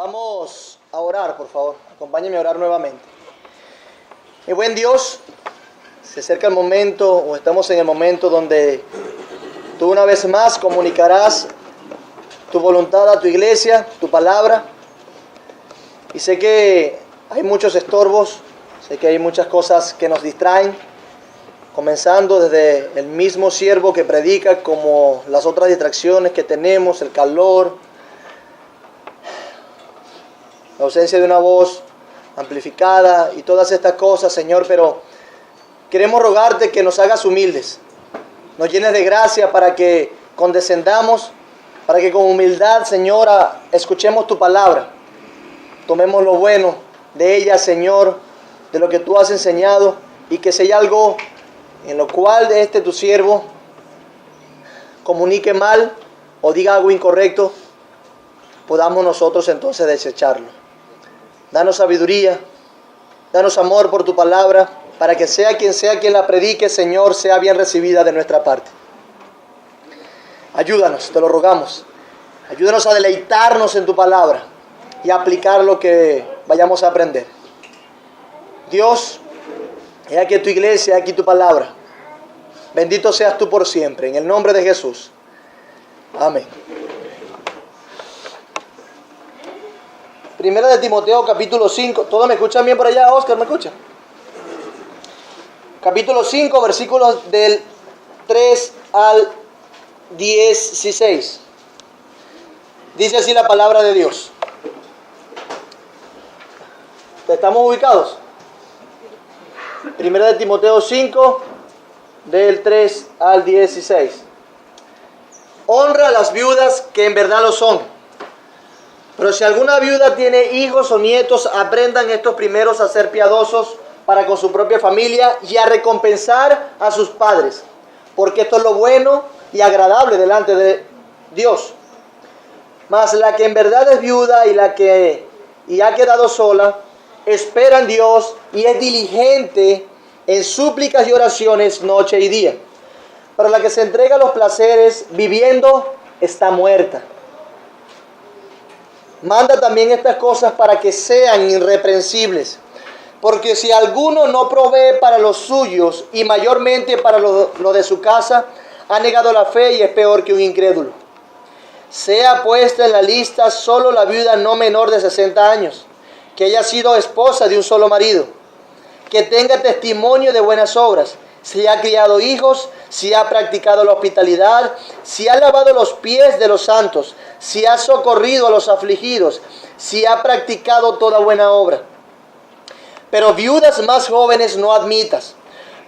Vamos a orar, por favor. Acompáñenme a orar nuevamente. Mi buen Dios, se acerca el momento, o estamos en el momento donde tú una vez más comunicarás tu voluntad a tu iglesia, tu palabra. Y sé que hay muchos estorbos, sé que hay muchas cosas que nos distraen, comenzando desde el mismo siervo que predica, como las otras distracciones que tenemos, el calor, la ausencia de una voz amplificada y todas estas cosas, Señor, pero queremos rogarte que nos hagas humildes, nos llenes de gracia para que condescendamos, para que con humildad, Señora, escuchemos tu palabra, tomemos lo bueno de ella, Señor, de lo que tú has enseñado, y que si hay algo en lo cual de tu siervo comunique mal o diga algo incorrecto, podamos nosotros entonces desecharlo. Danos sabiduría, danos amor por tu palabra, para que sea quien la predique, Señor, sea bien recibida de nuestra parte. Ayúdanos, te lo rogamos. Ayúdanos a deleitarnos en tu palabra y a aplicar lo que vayamos a aprender. Dios, he aquí tu iglesia, he aquí tu palabra. Bendito seas tú por siempre, en el nombre de Jesús. Amén. Primera de Timoteo, capítulo 5. ¿Todos me escuchan bien por allá? Oscar, ¿me escucha? Capítulo 5, versículos del 3 al 16. Dice así la palabra de Dios. ¿Estamos ubicados? Primera de Timoteo 5, del 3 al 16. Honra a las viudas que en verdad lo son. Pero si alguna viuda tiene hijos o nietos, aprendan estos primeros a ser piadosos para con su propia familia y a recompensar a sus padres, porque esto es lo bueno y agradable delante de Dios. Mas la que en verdad es viuda y ha quedado sola, espera en Dios y es diligente en súplicas y oraciones noche y día. Pero la que se entrega a los placeres viviendo está muerta. Manda también estas cosas para que sean irreprensibles. Porque si alguno no provee para los suyos y mayormente para lo de su casa, ha negado la fe y es peor que un incrédulo. Sea puesta en la lista solo la viuda no menor de 60 años, que haya sido esposa de un solo marido, que tenga testimonio de buenas obras, si ha criado hijos, si ha practicado la hospitalidad, si ha lavado los pies de los santos, si ha socorrido a los afligidos, si ha practicado toda buena obra. Pero viudas más jóvenes no admitas,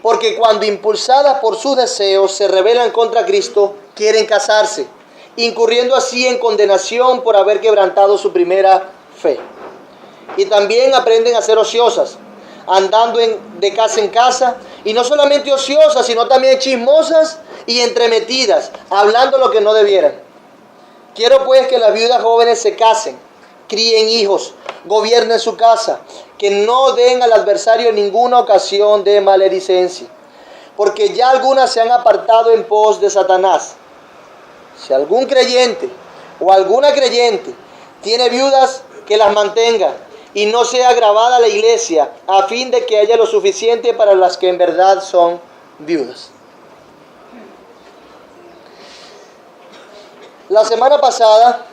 porque cuando impulsadas por sus deseos se rebelan contra Cristo, quieren casarse, incurriendo así en condenación por haber quebrantado su primera fe. Y también aprenden a ser ociosas, andando de casa en casa, y no solamente ociosas, sino también chismosas y entremetidas, hablando lo que no debieran. Quiero pues que las viudas jóvenes se casen, críen hijos, gobiernen su casa, que no den al adversario ninguna ocasión de maledicencia, porque ya algunas se han apartado en pos de Satanás. Si algún creyente o alguna creyente tiene viudas, que las mantenga, y no sea agravada la iglesia, a fin de que haya lo suficiente para las que en verdad son viudas. La semana pasada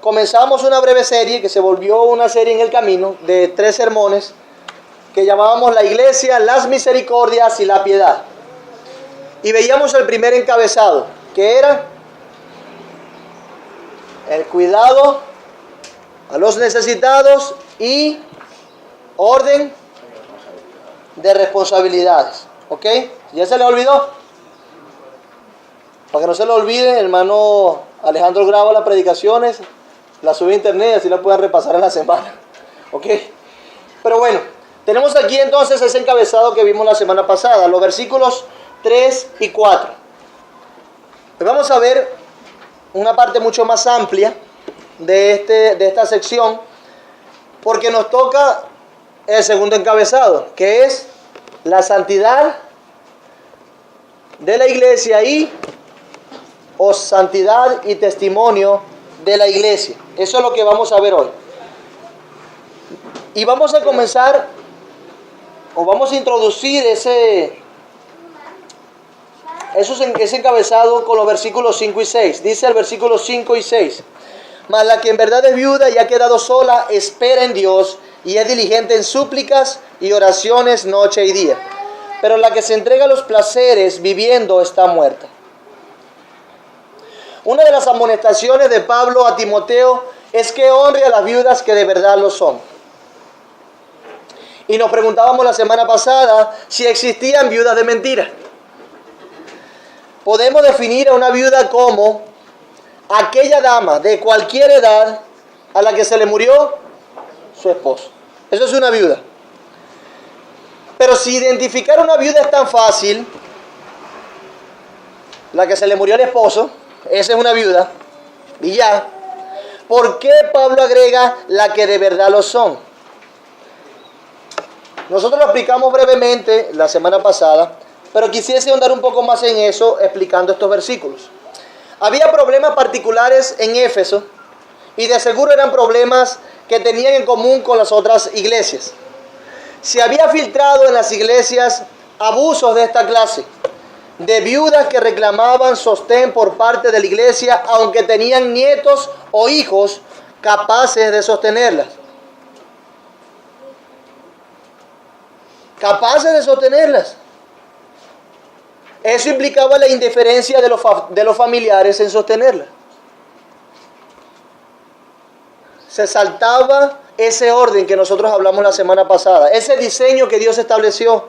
comenzamos una breve serie que se volvió una serie en el camino de 3 sermones que llamábamos la iglesia, las misericordias y la piedad. Y veíamos el primer encabezado, que era el cuidado a los necesitados y orden de responsabilidades. ¿Ok? ¿Ya se le olvidó? Para que no se le olvide, el hermano Alejandro graba las predicaciones, las sube a internet, así las puedan repasar en la semana. ¿Ok? Pero bueno, tenemos aquí entonces ese encabezado que vimos la semana pasada, los versículos 3 y 4. Pues vamos a ver una parte mucho más amplia de esta sección, porque nos toca el segundo encabezado, que es la santidad de la iglesia y o santidad y testimonio de la iglesia. Eso es lo que vamos a ver hoy. Y vamos a comenzar, o vamos a introducir ese encabezado con los versículos 5 y 6. Dice el versículo 5 y 6. Mas la que en verdad es viuda y ha quedado sola, espera en Dios y es diligente en súplicas y oraciones noche y día. Pero la que se entrega a los placeres viviendo está muerta. Una de las amonestaciones de Pablo a Timoteo es que honre a las viudas que de verdad lo son. Y nos preguntábamos la semana pasada si existían viudas de mentira. Podemos definir a una viuda como aquella dama de cualquier edad a la que se le murió su esposo. Eso es una viuda. Pero si identificar una viuda es tan fácil, la que se le murió el esposo, esa es una viuda, y ya. ¿Por qué Pablo agrega la que de verdad lo son? Nosotros lo explicamos brevemente la semana pasada, pero quisiese ahondar un poco más en eso explicando estos versículos. Había problemas particulares en Éfeso y de seguro eran problemas que tenían en común con las otras iglesias. Se había filtrado en las iglesias abusos de esta clase, de viudas que reclamaban sostén por parte de la iglesia aunque tenían nietos o hijos capaces de sostenerlas. Eso implicaba la indiferencia de los familiares en sostenerla. Se saltaba ese orden que nosotros hablamos la semana pasada, ese diseño que Dios estableció,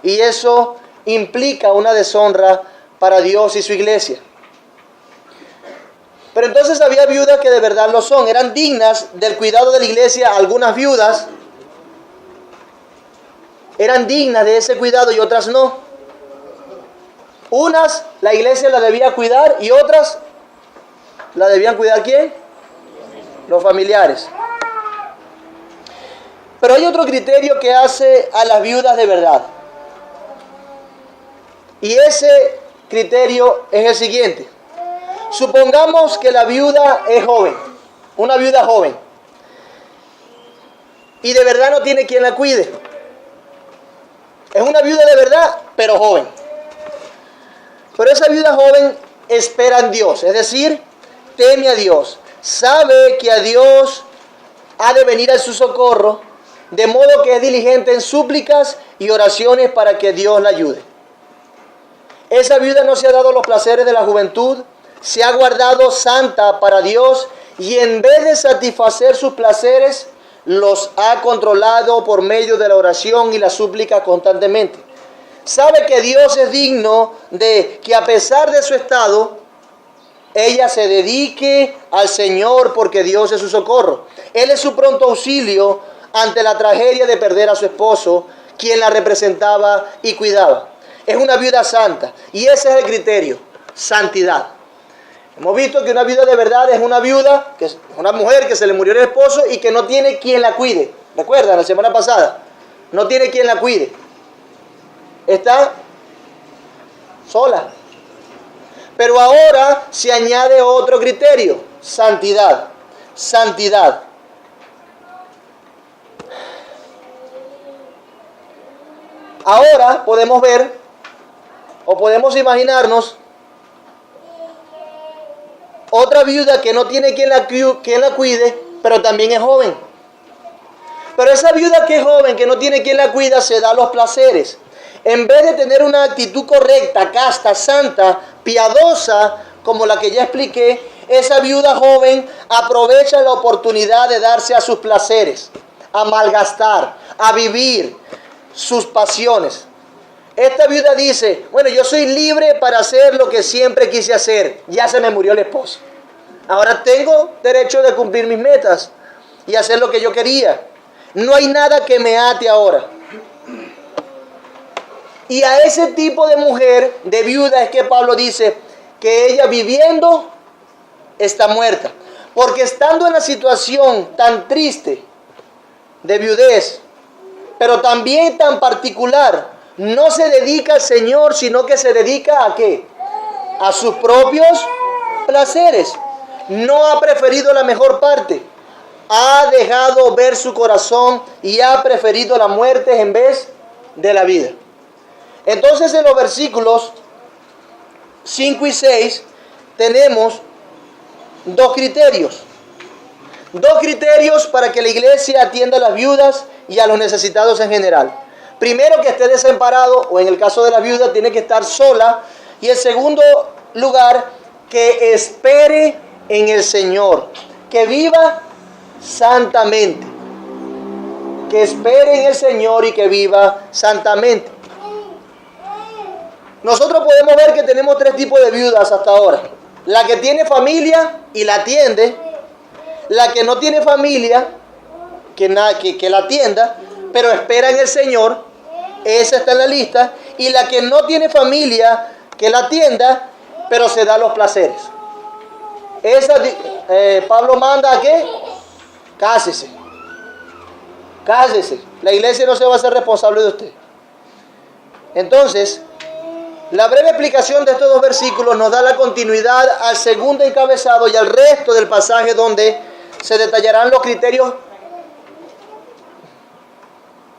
y eso implica una deshonra para Dios y su iglesia. Pero entonces había viudas que de verdad lo son, eran dignas del cuidado de la iglesia. Algunas viudas eran dignas de ese cuidado y otras no. Unas la iglesia la debía cuidar y otras la debían cuidar ¿quién? Los familiares. Pero hay otro criterio que hace a las viudas de verdad. Y ese criterio es el siguiente. Supongamos que la viuda es joven, una viuda joven, y de verdad no tiene quien la cuide. Es una viuda de verdad, pero joven. Pero esa viuda joven espera en Dios, es decir, teme a Dios. Sabe que a Dios ha de venir a su socorro, de modo que es diligente en súplicas y oraciones para que Dios la ayude. Esa viuda no se ha dado los placeres de la juventud, se ha guardado santa para Dios y en vez de satisfacer sus placeres, los ha controlado por medio de la oración y la súplica constantemente. Sabe que Dios es digno de que a pesar de su estado, ella se dedique al Señor porque Dios es su socorro. Él es su pronto auxilio ante la tragedia de perder a su esposo, quien la representaba y cuidaba. Es una viuda santa y ese es el criterio, santidad. Hemos visto que una viuda de verdad es una viuda, que es una mujer que se le murió el esposo y que no tiene quien la cuide. ¿Recuerdan la semana pasada? No tiene quien la cuide. Está sola. Pero ahora se añade otro criterio, santidad. Santidad. Ahora podemos ver o podemos imaginarnos otra viuda que no tiene quien la cuide, pero también es joven. Pero esa viuda que es joven, que no tiene quien la cuida, se da los placeres. En vez de tener una actitud correcta, casta, santa, piadosa, como la que ya expliqué, esa viuda joven aprovecha la oportunidad de darse a sus placeres, a malgastar, a vivir sus pasiones. Esta viuda dice, bueno, yo soy libre para hacer lo que siempre quise hacer. Ya se me murió el esposo. Ahora tengo derecho de cumplir mis metas y hacer lo que yo quería. No hay nada que me ate ahora. Y a ese tipo de mujer, de viuda, es que Pablo dice que ella viviendo está muerta. Porque estando en la situación tan triste de viudez, pero también tan particular, no se dedica al Señor, sino que se dedica ¿a qué? A sus propios placeres. no ha preferido la mejor parte. Ha dejado ver su corazón y ha preferido la muerte en vez de la vida. Entonces en los versículos 5 y 6 tenemos dos criterios. Dos criterios para que la iglesia atienda a las viudas y a los necesitados en general. Primero, que esté desamparado, o en el caso de la viuda, tiene que estar sola. Y en segundo lugar, que espere en el Señor, que viva santamente. Que espere en el Señor y que viva santamente. Nosotros podemos ver que tenemos tres tipos de viudas hasta ahora. La que tiene familia y la atiende. La que no tiene familia, que la atienda, pero espera en el Señor. Esa está en la lista. Y la que no tiene familia, que la atienda, pero se da los placeres. Esa, Pablo manda a qué? Cásese. Cásese. La iglesia no se va a hacer responsable de usted. Entonces, la breve explicación de estos dos versículos nos da la continuidad al segundo encabezado y al resto del pasaje, donde se detallarán los criterios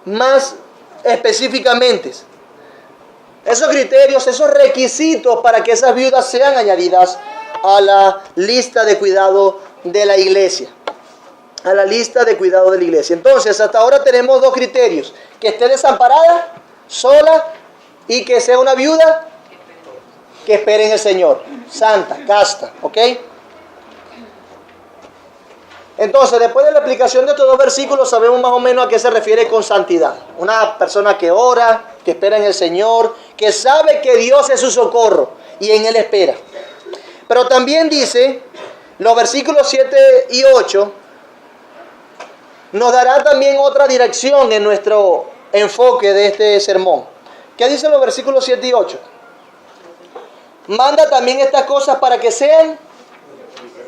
más específicamente. Esos criterios, esos requisitos para que esas viudas sean añadidas a la lista de cuidado de la iglesia. A la lista de cuidado de la iglesia. Entonces, hasta ahora tenemos dos criterios: que esté desamparada, sola, y que sea una viuda que espere en el Señor, santa, casta, ¿ok? Entonces, después de la explicación de estos dos versículos, sabemos más o menos a qué se refiere con santidad. Una persona que ora, que espera en el Señor, que sabe que Dios es su socorro y en Él espera. Pero también dice, los versículos 7 y 8, nos dará también otra dirección en nuestro enfoque de este sermón. ¿Qué dicen los versículos 7 y 8? Manda también estas cosas para que sean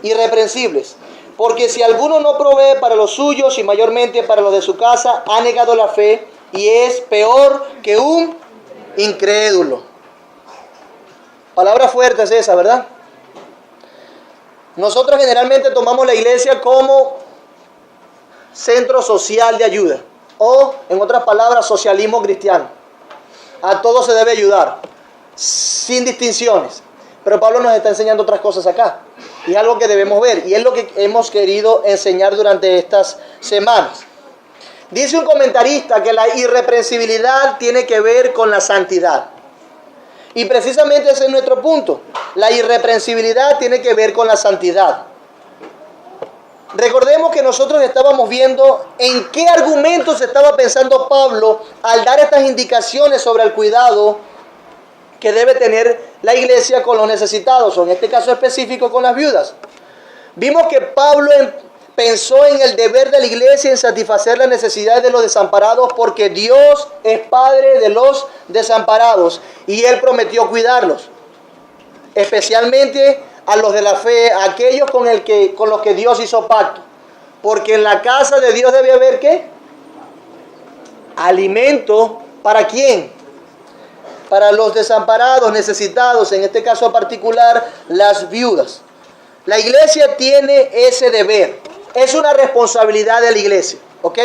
irreprensibles. Porque si alguno no provee para los suyos y mayormente para los de su casa, ha negado la fe y es peor que un incrédulo. Palabra fuerte es esa, ¿verdad? Nosotros generalmente tomamos la iglesia como centro social de ayuda. O, en otras palabras, socialismo cristiano. A todos se debe ayudar, sin distinciones. Pero Pablo nos está enseñando otras cosas acá. Y es algo que debemos ver. Y es lo que hemos querido enseñar durante estas semanas. Dice un comentarista que la irreprensibilidad tiene que ver con la santidad. Y precisamente ese es nuestro punto. La irreprensibilidad tiene que ver con la santidad. Recordemos que nosotros estábamos viendo en qué argumentos estaba pensando Pablo al dar estas indicaciones sobre el cuidado que debe tener la iglesia con los necesitados, o en este caso específico con las viudas. Vimos que Pablo pensó en el deber de la iglesia en satisfacer las necesidades de los desamparados, porque Dios es Padre de los desamparados y Él prometió cuidarlos, especialmente a los de la fe, a aquellos con los que Dios hizo pacto. Porque en la casa de Dios debe haber ¿qué? Alimento. ¿Para quién? Para los desamparados, necesitados, en este caso particular, las viudas. La iglesia tiene ese deber. Es una responsabilidad de la iglesia, ¿ok?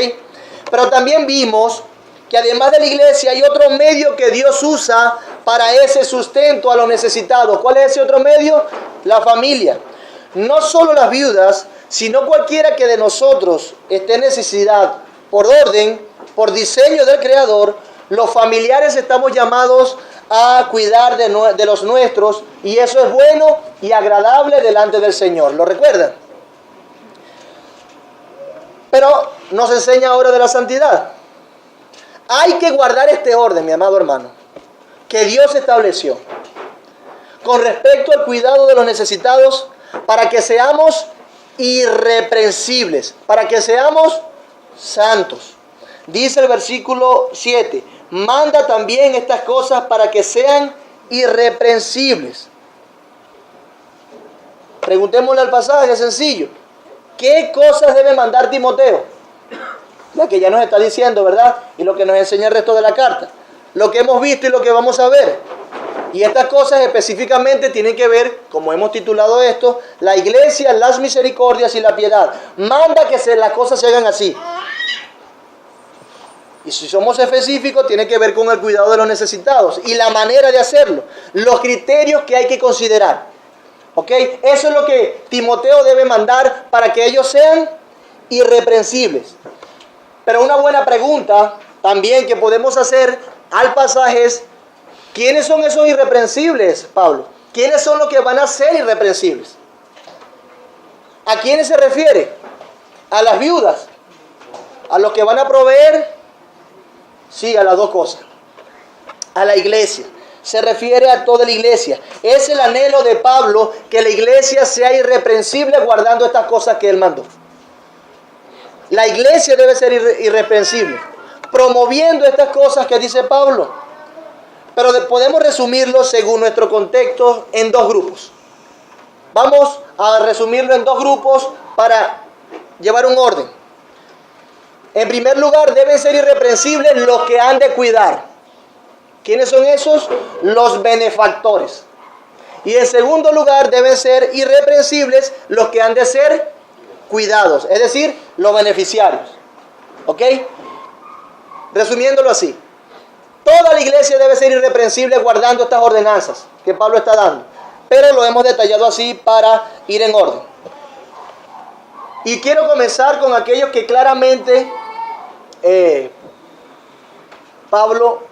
Pero también vimos que además de la iglesia hay otro medio que Dios usa para ese sustento a los necesitados. ¿Cuál es ese otro medio? La familia. No solo las viudas, sino cualquiera que de nosotros esté en necesidad, por orden, por diseño del Creador. Los familiares estamos llamados a cuidar de los nuestros, y eso es bueno y agradable delante del Señor. ¿Lo recuerdan? Pero nos enseña ahora de la santidad. Hay que guardar este orden, mi amado hermano, que Dios estableció con respecto al cuidado de los necesitados, para que seamos irreprensibles, para que seamos santos. Dice el versículo 7, manda también estas cosas para que sean irreprensibles. Preguntémosle al pasaje, es sencillo. ¿Qué cosas debe mandar Timoteo? La que ya nos está diciendo, ¿verdad? Y lo que nos enseña el resto de la carta. Lo que hemos visto y lo que vamos a ver. Y estas cosas específicamente tienen que ver, como hemos titulado esto, la iglesia, las misericordias y la piedad. Manda que las cosas se hagan así. Y si somos específicos, tiene que ver con el cuidado de los necesitados y la manera de hacerlo, los criterios que hay que considerar. ¿Ok? Eso es lo que Timoteo debe mandar para que ellos sean irreprensibles. Pero una buena pregunta también que podemos hacer al pasaje es: ¿quiénes son esos irreprensibles, Pablo? ¿Quiénes son los que van a ser irreprensibles? ¿A quiénes se refiere? ¿A las viudas? ¿A los que van a proveer? Sí, a las dos cosas. A la iglesia. Se refiere a toda la iglesia. Es el anhelo de Pablo que la iglesia sea irreprensible guardando estas cosas que él mandó. La iglesia debe ser irreprensible, promoviendo estas cosas que dice Pablo. Pero podemos resumirlo según nuestro contexto en dos grupos. Vamos a resumirlo en dos grupos para llevar un orden. En primer lugar, deben ser irreprensibles los que han de cuidar. ¿Quiénes son esos? Los benefactores. Y en segundo lugar, deben ser irreprensibles los que han de ser cuidados, es decir, los beneficiarios. ¿Ok? Resumiéndolo así. Toda la iglesia debe ser irreprensible guardando estas ordenanzas que Pablo está dando. Pero lo hemos detallado así para ir en orden. Y quiero comenzar con aquellos que claramente Pablo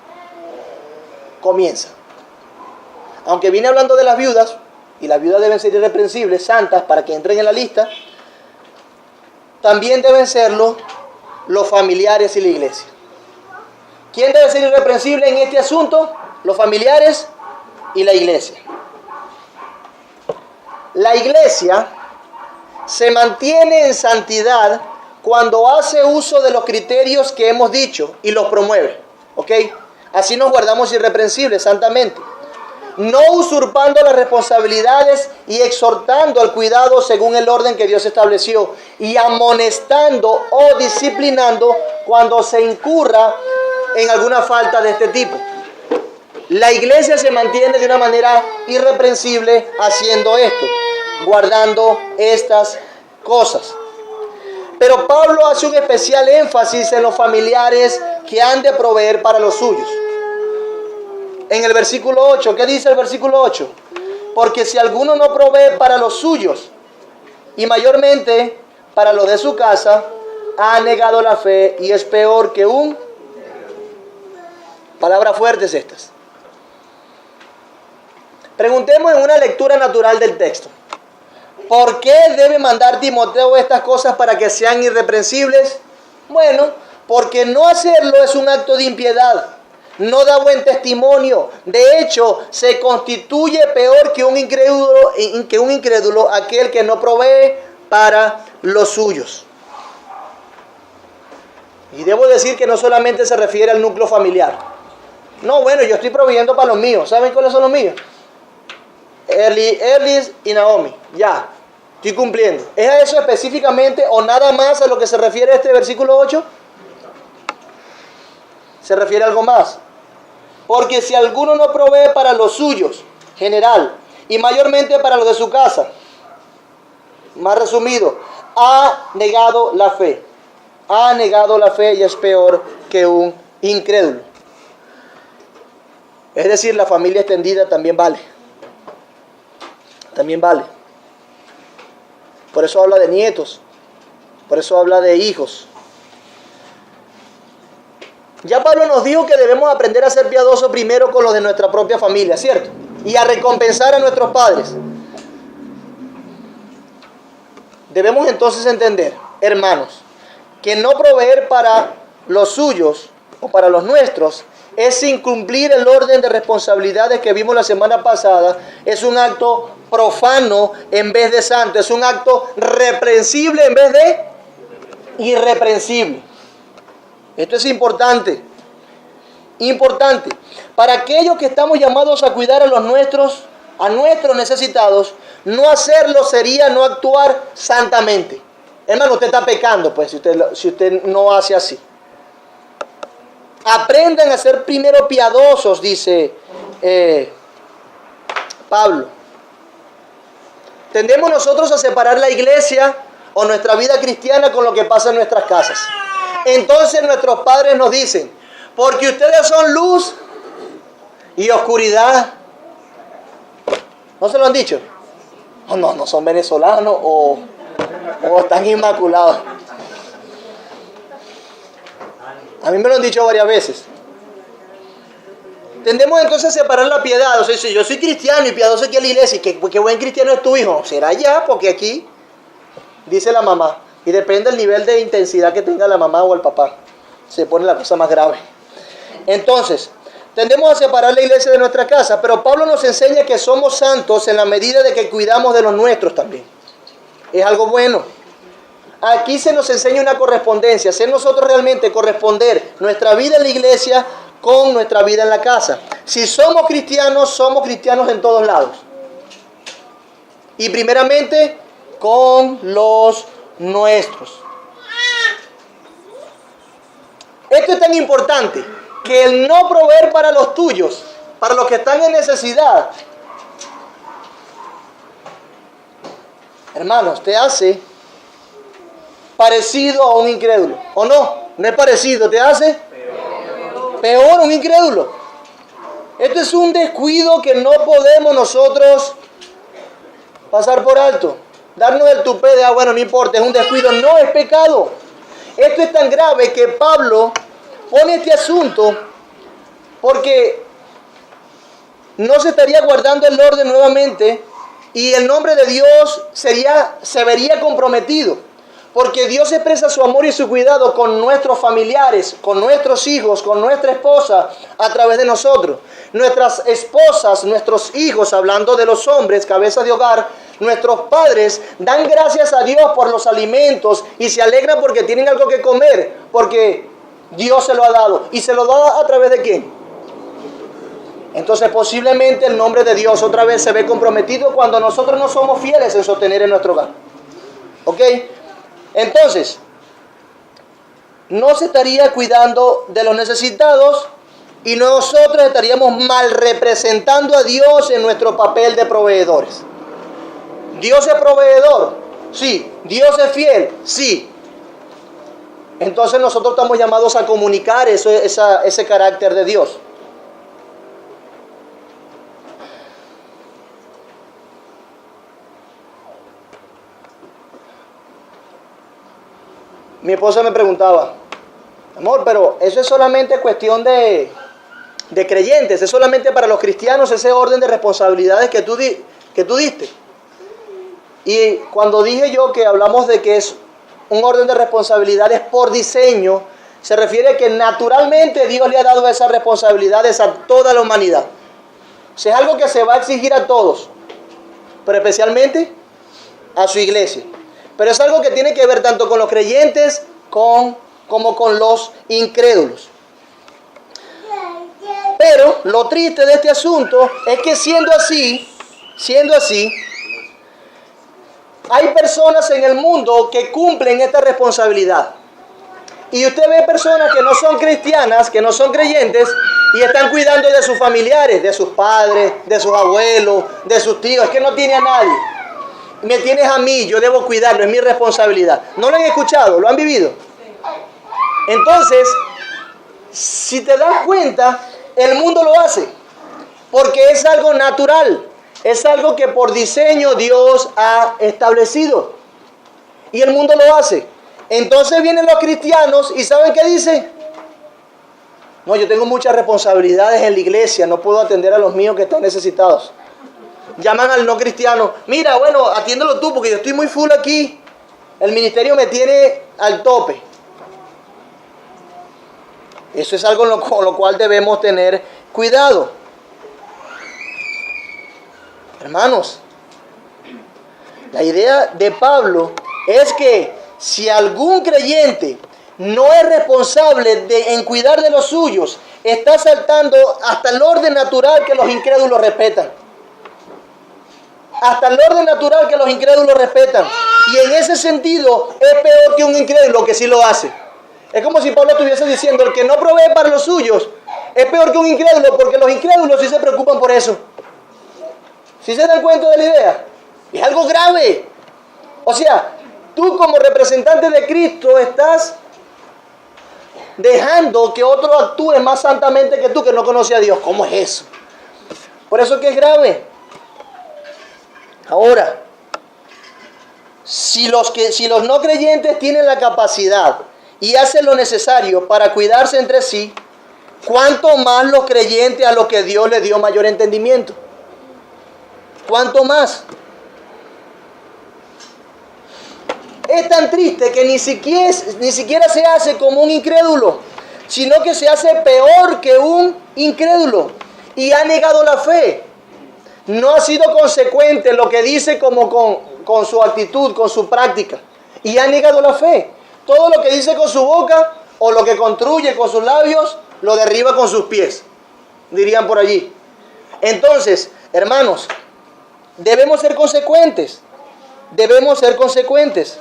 comienza. Aunque viene hablando de las viudas, y las viudas deben ser irreprensibles, santas, para que entren en la lista, también deben serlo los familiares y la iglesia. ¿Quién debe ser irreprensible en este asunto? Los familiares y la iglesia. La iglesia se mantiene en santidad cuando hace uso de los criterios que hemos dicho y los promueve. ¿Ok? Así nos guardamos irreprensibles santamente. No usurpando las responsabilidades y exhortando al cuidado según el orden que Dios estableció. Y amonestando o disciplinando cuando se incurra en alguna falta de este tipo. La iglesia se mantiene de una manera irreprensible haciendo esto, guardando estas cosas. Pero Pablo hace un especial énfasis en los familiares que han de proveer para los suyos. En el versículo 8, ¿qué dice el versículo 8? Porque si alguno no provee para los suyos, y mayormente para los de su casa, ha negado la fe y es peor que un... Palabras fuertes estas. Preguntemos en una lectura natural del texto. ¿Por qué debe mandar Timoteo estas cosas para que sean irreprensibles? Bueno, porque no hacerlo es un acto de impiedad. No da buen testimonio. De hecho, se constituye peor que un incrédulo aquel que no provee para los suyos. Y debo decir que no solamente se refiere al núcleo familiar. No, bueno, yo estoy proveyendo para los míos. ¿Saben cuáles son los míos? Erlis y Naomi. Ya, estoy cumpliendo. ¿Es a eso específicamente o nada más a lo que se refiere este versículo 8? Se refiere a algo más. Porque si alguno no provee para los suyos, general, y mayormente para los de su casa, más resumido, ha negado la fe. Ha negado la fe y es peor que un incrédulo. Es decir, la familia extendida también vale. También vale. Por eso habla de nietos. Por eso habla de hijos. Ya Pablo nos dijo que debemos aprender a ser piadosos primero con los de nuestra propia familia, ¿cierto? Y a recompensar a nuestros padres. Debemos entonces entender, hermanos, que no proveer para los suyos o para los nuestros es incumplir el orden de responsabilidades que vimos la semana pasada. Es un acto profano en vez de santo. Es un acto reprensible en vez de irreprensible. Esto es importante. Importante. Para aquellos que estamos llamados a cuidar a nuestros necesitados, no hacerlo sería no actuar santamente. Hermano, usted está pecando, pues, si usted no hace así. Aprendan a ser primero piadosos, dice Pablo. Tendemos nosotros a separar la iglesia o nuestra vida cristiana con lo que pasa en nuestras casas. Entonces nuestros padres nos dicen, porque ustedes son luz y oscuridad. ¿No se lo han dicho? No son venezolanos o están inmaculados. A mí me lo han dicho varias veces. Tendemos entonces a separar la piedad. O sea, si yo soy cristiano y piadoso aquí en la iglesia, ¿qué buen cristiano es tu hijo? Será ya, porque aquí dice la mamá. Y depende del nivel de intensidad que tenga la mamá o el papá. Se pone la cosa más grave. Entonces, tendemos a separar la iglesia de nuestra casa, pero Pablo nos enseña que somos santos en la medida de que cuidamos de los nuestros también. Es algo bueno. Aquí se nos enseña una correspondencia, hacer nosotros realmente corresponder nuestra vida en la iglesia con nuestra vida en la casa. Si somos cristianos en todos lados. Y primeramente, con los nuestros. Esto es tan importante que el no proveer para los tuyos, para los que están en necesidad, hermanos, te hace parecido a un incrédulo. ¿O no? No es parecido, te hace peor un incrédulo. Esto es un descuido que no podemos nosotros pasar por alto. Darnos el tupé de, bueno, no importa, es un descuido. No, es pecado. Esto es tan grave que Pablo pone este asunto porque no se estaría guardando el orden nuevamente y el nombre de Dios se vería comprometido. Porque Dios expresa su amor y su cuidado con nuestros familiares, con nuestros hijos, con nuestra esposa, a través de nosotros. Nuestras esposas, nuestros hijos, hablando de los hombres, cabezas de hogar, nuestros padres dan gracias a Dios por los alimentos y se alegran porque tienen algo que comer, porque Dios se lo ha dado. ¿Y se lo da a través de quién? Entonces posiblemente el nombre de Dios otra vez se ve comprometido cuando nosotros no somos fieles en sostener en nuestro hogar. ¿Ok? Entonces, no se estaría cuidando de los necesitados y nosotros estaríamos mal representando a Dios en nuestro papel de proveedores. Dios es proveedor, sí. Dios es fiel, sí. Entonces nosotros estamos llamados a comunicar ese carácter de Dios. Mi esposa me preguntaba, amor, pero eso es solamente cuestión de creyentes, es solamente para los cristianos ese orden de responsabilidades que tú diste. Y cuando dije yo que hablamos de que es un orden de responsabilidades por diseño, se refiere a que naturalmente Dios le ha dado esas responsabilidades a toda la humanidad. O sea, es algo que se va a exigir a todos, pero especialmente a su iglesia. Pero es algo que tiene que ver tanto con los creyentes como con los incrédulos. Pero lo triste de este asunto es que siendo así, hay personas en el mundo que cumplen esta responsabilidad. Y usted ve personas que no son cristianas, que no son creyentes, y están cuidando de sus familiares, de sus padres, de sus abuelos, de sus tíos. Es que no tiene a nadie. Me tienes a mí, yo debo cuidarlo, es mi responsabilidad. ¿No lo han escuchado? ¿Lo han vivido? Entonces, si te das cuenta, el mundo lo hace. Porque es algo natural. Es algo que por diseño Dios ha establecido. Y el mundo lo hace. Entonces vienen los cristianos y ¿saben qué dicen? No, yo tengo muchas responsabilidades en la iglesia, no puedo atender a los míos que están necesitados. Llaman al no cristiano, mira, bueno, atiéndelo tú porque yo estoy muy full aquí. El ministerio me tiene al tope. Eso es algo con lo cual debemos tener cuidado. Hermanos, la idea de Pablo es que si algún creyente no es responsable en cuidar de los suyos, está saltando hasta el orden natural que los incrédulos respetan. Hasta el orden natural que los incrédulos respetan. Y en ese sentido es peor que un incrédulo que sí lo hace. Es como si Pablo estuviese diciendo, el que no provee para los suyos es peor que un incrédulo, porque los incrédulos sí se preocupan por eso. ¿Sí se dan cuenta de la idea? Es algo grave. O sea, tú como representante de Cristo estás dejando que otro actúe más santamente que tú, que no conoce a Dios. ¿Cómo es eso? Por eso que es grave. Ahora, si los no creyentes tienen la capacidad y hacen lo necesario para cuidarse entre sí, ¿cuánto más los creyentes a los que Dios les dio mayor entendimiento? ¿Cuánto más? Es tan triste que ni siquiera se hace como un incrédulo, sino que se hace peor que un incrédulo y ha negado la fe. No ha sido consecuente en lo que dice como con su actitud, con su práctica, y ha negado la fe. Todo lo que dice con su boca o lo que construye con sus labios lo derriba con sus pies, dirían por allí. Entonces, hermanos, debemos ser consecuentes. Debemos ser consecuentes.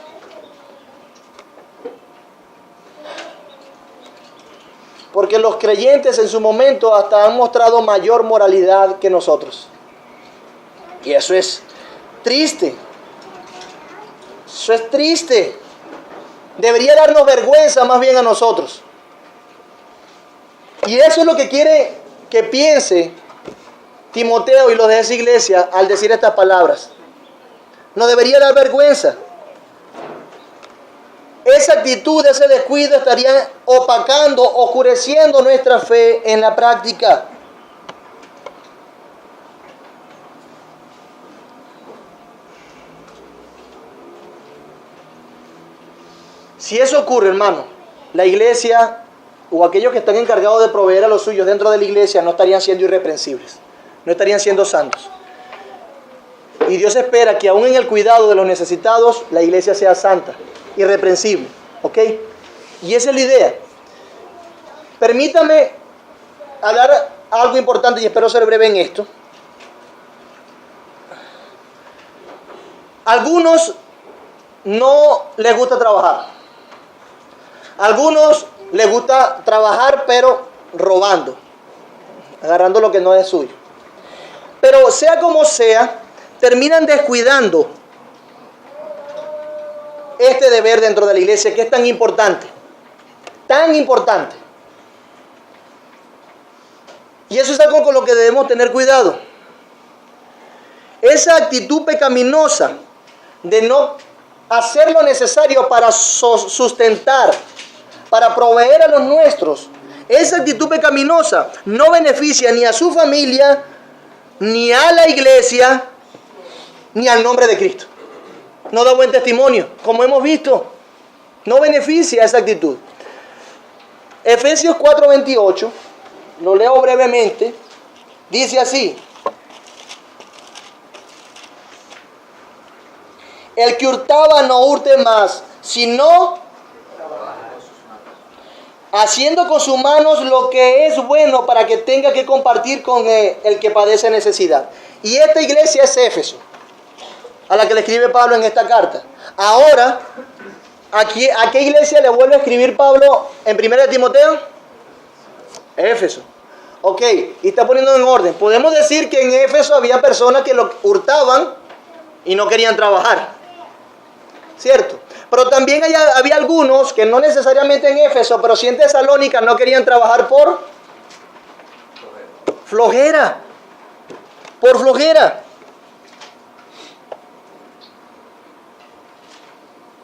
Porque los creyentes en su momento hasta han mostrado mayor moralidad que nosotros. Y eso es triste. Eso es triste. Debería darnos vergüenza más bien a nosotros. Y eso es lo que quiere que piense Timoteo y los de esa iglesia al decir estas palabras. Nos debería dar vergüenza. Esa actitud, ese descuido estaría opacando, oscureciendo nuestra fe en la práctica. Si eso ocurre, hermano, la iglesia o aquellos que están encargados de proveer a los suyos dentro de la iglesia no estarían siendo irreprensibles, no estarían siendo santos. Y Dios espera que aún en el cuidado de los necesitados, la iglesia sea santa, irreprensible. ¿Ok? Y esa es la idea. Permítame hablar algo importante y espero ser breve en esto. Algunos no les gusta trabajar. Algunos les gusta trabajar pero robando, agarrando lo que no es suyo. Pero sea como sea, terminan descuidando este deber dentro de la iglesia que es tan importante. Tan importante. Y eso es algo con lo que debemos tener cuidado. Esa actitud pecaminosa de no hacer lo necesario para sustentar, para proveer a los nuestros, esa actitud pecaminosa no beneficia ni a su familia, ni a la iglesia, ni al nombre de Cristo. No da buen testimonio, como hemos visto. No beneficia esa actitud. Efesios 4:28, lo leo brevemente, dice así: el que hurtaba no hurte más, sino haciendo con sus manos lo que es bueno para que tenga que compartir con el que padece necesidad. Y esta iglesia es Éfeso, a la que le escribe Pablo en esta carta. Ahora, ¿a qué iglesia le vuelve a escribir Pablo en 1 Timoteo? Éfeso. Ok, y está poniendo en orden. Podemos decir que en Éfeso había personas que lo hurtaban y no querían trabajar. ¿Cierto? Pero también había algunos que no necesariamente en Éfeso, pero sí en Tesalónica no querían trabajar por flojera. Por flojera.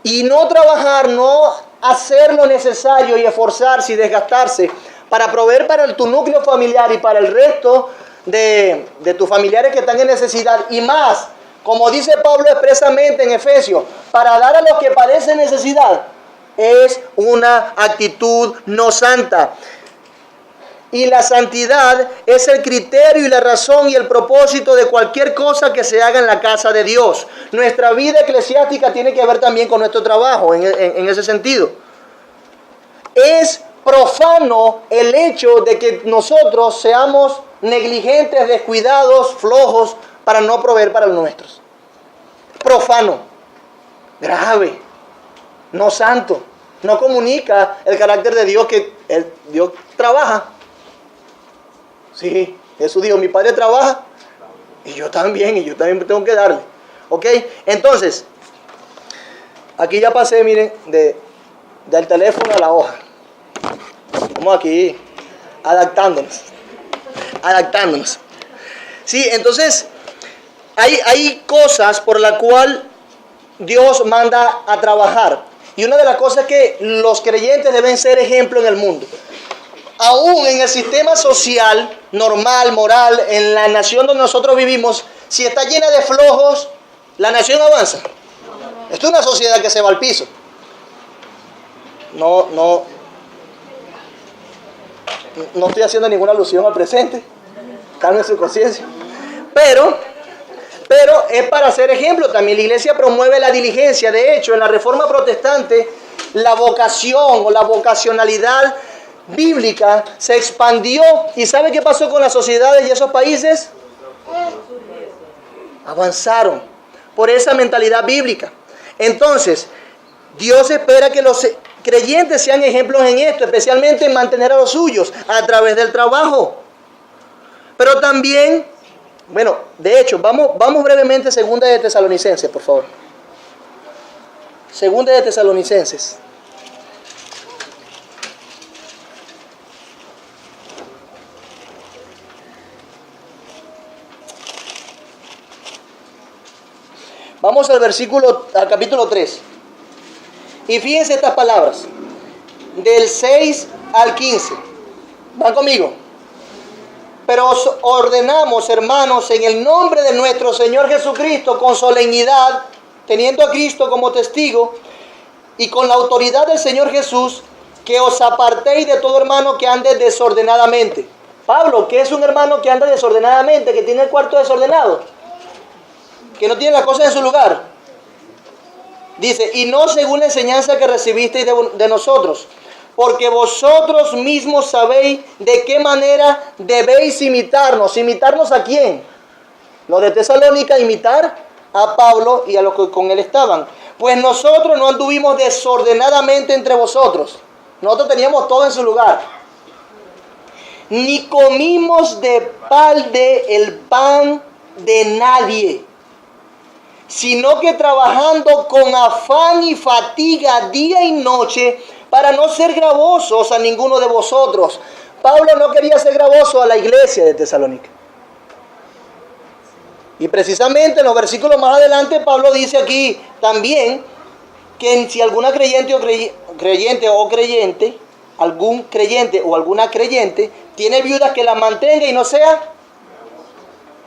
Y no trabajar, no hacer lo necesario y esforzarse y desgastarse para proveer para tu núcleo familiar y para el resto de tus familiares que están en necesidad. Y más, como dice Pablo expresamente en Efesios, para dar a los que padecen necesidad, es una actitud no santa. Y la santidad es el criterio y la razón y el propósito de cualquier cosa que se haga en la casa de Dios. Nuestra vida eclesiástica tiene que ver también con nuestro trabajo en ese sentido. Es profano el hecho de que nosotros seamos negligentes, descuidados, flojos para no proveer para los nuestros. Profano, grave, no santo, no comunica el carácter de Dios, que Dios trabaja. Sí, Jesús dijo: mi Padre trabaja y yo también tengo que darle. ¿Ok? Entonces, aquí ya pasé, miren, del teléfono a la hoja. Vamos aquí adaptándonos. Sí, entonces, hay cosas por las cuales Dios manda a trabajar. Y una de las cosas es que los creyentes deben ser ejemplo en el mundo. Aún en el sistema social, normal, moral, en la nación donde nosotros vivimos, si está llena de flojos, ¿la nación avanza? Esto es una sociedad que se va al piso. No estoy haciendo ninguna alusión al presente. Calme su conciencia. Pero es para ser ejemplo también. La iglesia promueve la diligencia. De hecho, en la Reforma Protestante, la vocación o la vocacionalidad bíblica se expandió. ¿Y sabe qué pasó con las sociedades y esos países? Avanzaron por esa mentalidad bíblica. Entonces, Dios espera que los creyentes sean ejemplos en esto, especialmente en mantener a los suyos a través del trabajo. Pero también, bueno, de hecho, vamos brevemente a Segunda de Tesalonicenses, por favor. Segunda de Tesalonicenses. Vamos al capítulo 3. Y fíjense estas palabras. Del 6 al 15. ¿Van conmigo? Pero os ordenamos, hermanos, en el nombre de nuestro Señor Jesucristo, con solemnidad, teniendo a Cristo como testigo, y con la autoridad del Señor Jesús, que os apartéis de todo hermano que ande desordenadamente. Pablo, ¿qué es un hermano que anda desordenadamente, que tiene el cuarto desordenado? Que no tiene las cosas en su lugar. Dice, y no según la enseñanza que recibisteis de nosotros, porque vosotros mismos sabéis de qué manera debéis imitarnos. ¿Imitarnos a quién? Los de Tesalónica, imitar a Pablo y a los que con él estaban. Pues nosotros no anduvimos desordenadamente entre vosotros. Nosotros teníamos todo en su lugar. Ni comimos de balde el pan de nadie, sino que trabajando con afán y fatiga día y noche para no ser gravosos a ninguno de vosotros. Pablo no quería ser gravoso a la iglesia de Tesalónica. Y precisamente en los versículos más adelante Pablo dice aquí también que si alguna algún creyente o alguna creyente tiene viudas, que las mantenga y no sea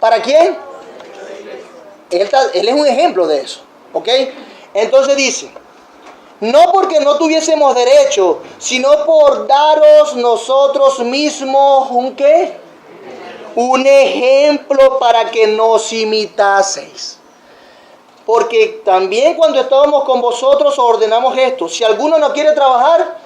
¿para quién? Él es un ejemplo de eso, ¿ok? Entonces dice, no porque no tuviésemos derecho, sino por daros nosotros mismos ¿un qué? Un ejemplo para que nos imitaseis. Porque también cuando estábamos con vosotros ordenamos esto: si alguno no quiere trabajar,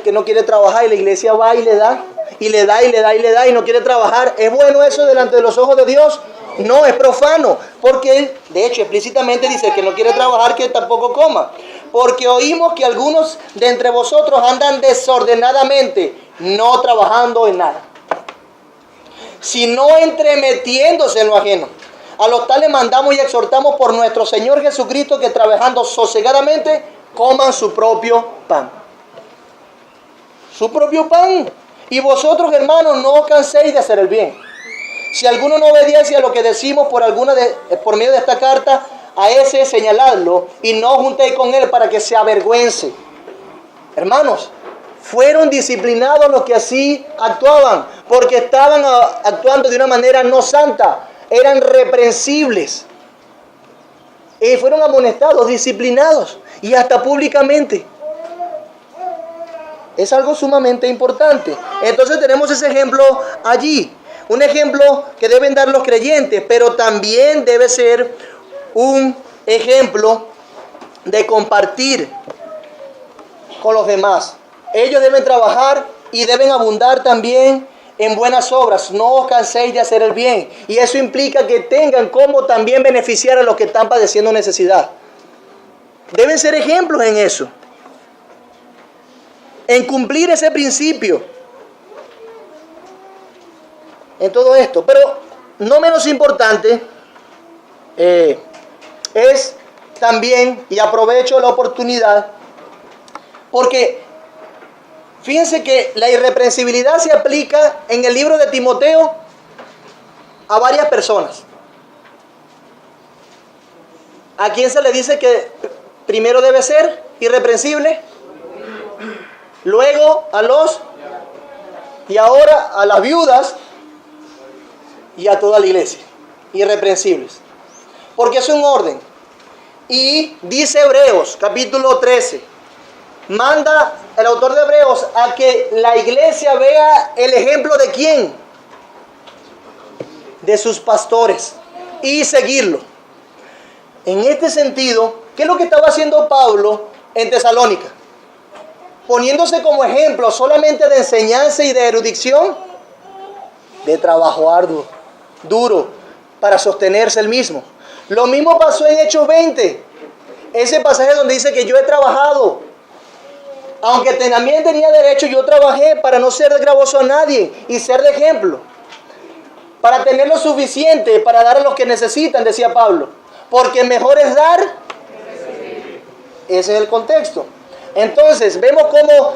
que no quiere trabajar, y la iglesia va y le da, y le da, y le da, y le da, y no quiere trabajar. ¿Es bueno eso delante de los ojos de Dios? No, es profano, porque él, de hecho, explícitamente dice que no quiere trabajar, que tampoco coma. Porque oímos que algunos de entre vosotros andan desordenadamente, no trabajando en nada, sino entremetiéndose en lo ajeno. A los tales mandamos y exhortamos por nuestro Señor Jesucristo, que trabajando sosegadamente coman su propio pan. Su propio pan. Y vosotros, hermanos, no os canséis de hacer el bien. Si alguno no obedece a lo que decimos por medio de esta carta, a ese señaladlo y no juntéis con él para que se avergüence. Hermanos, fueron disciplinados los que así actuaban, porque estaban actuando de una manera no santa, eran reprensibles. Y fueron amonestados, disciplinados, y hasta públicamente. Es algo sumamente importante. Entonces tenemos ese ejemplo allí. Un ejemplo que deben dar los creyentes, pero también debe ser un ejemplo de compartir con los demás. Ellos deben trabajar y deben abundar también en buenas obras. No os canséis de hacer el bien. Y eso implica que tengan cómo también beneficiar a los que están padeciendo necesidad. Deben ser ejemplos en eso, en cumplir ese principio, en todo esto. Pero no menos importante, es también, y aprovecho la oportunidad, porque fíjense que la irreprensibilidad se aplica en el libro de Timoteo a varias personas. ¿A quién se le dice que primero debe ser irreprensible? Luego a los, y ahora a las viudas y a toda la iglesia, irreprensibles. Porque es un orden. Y dice Hebreos, capítulo 13, manda el autor de Hebreos a que la iglesia vea el ejemplo de quién, de sus pastores, y seguirlo. En este sentido, ¿qué es lo que estaba haciendo Pablo en Tesalónica? Poniéndose como ejemplo solamente de enseñanza y de erudición, de trabajo arduo, duro, para sostenerse el mismo. Lo mismo pasó en Hechos 20, ese pasaje donde dice que yo he trabajado, aunque también tenía derecho, yo trabajé para no ser de gravoso a nadie y ser de ejemplo, para tener lo suficiente para dar a los que necesitan, decía Pablo, porque mejor es dar. Ese es el contexto. Entonces vemos cómo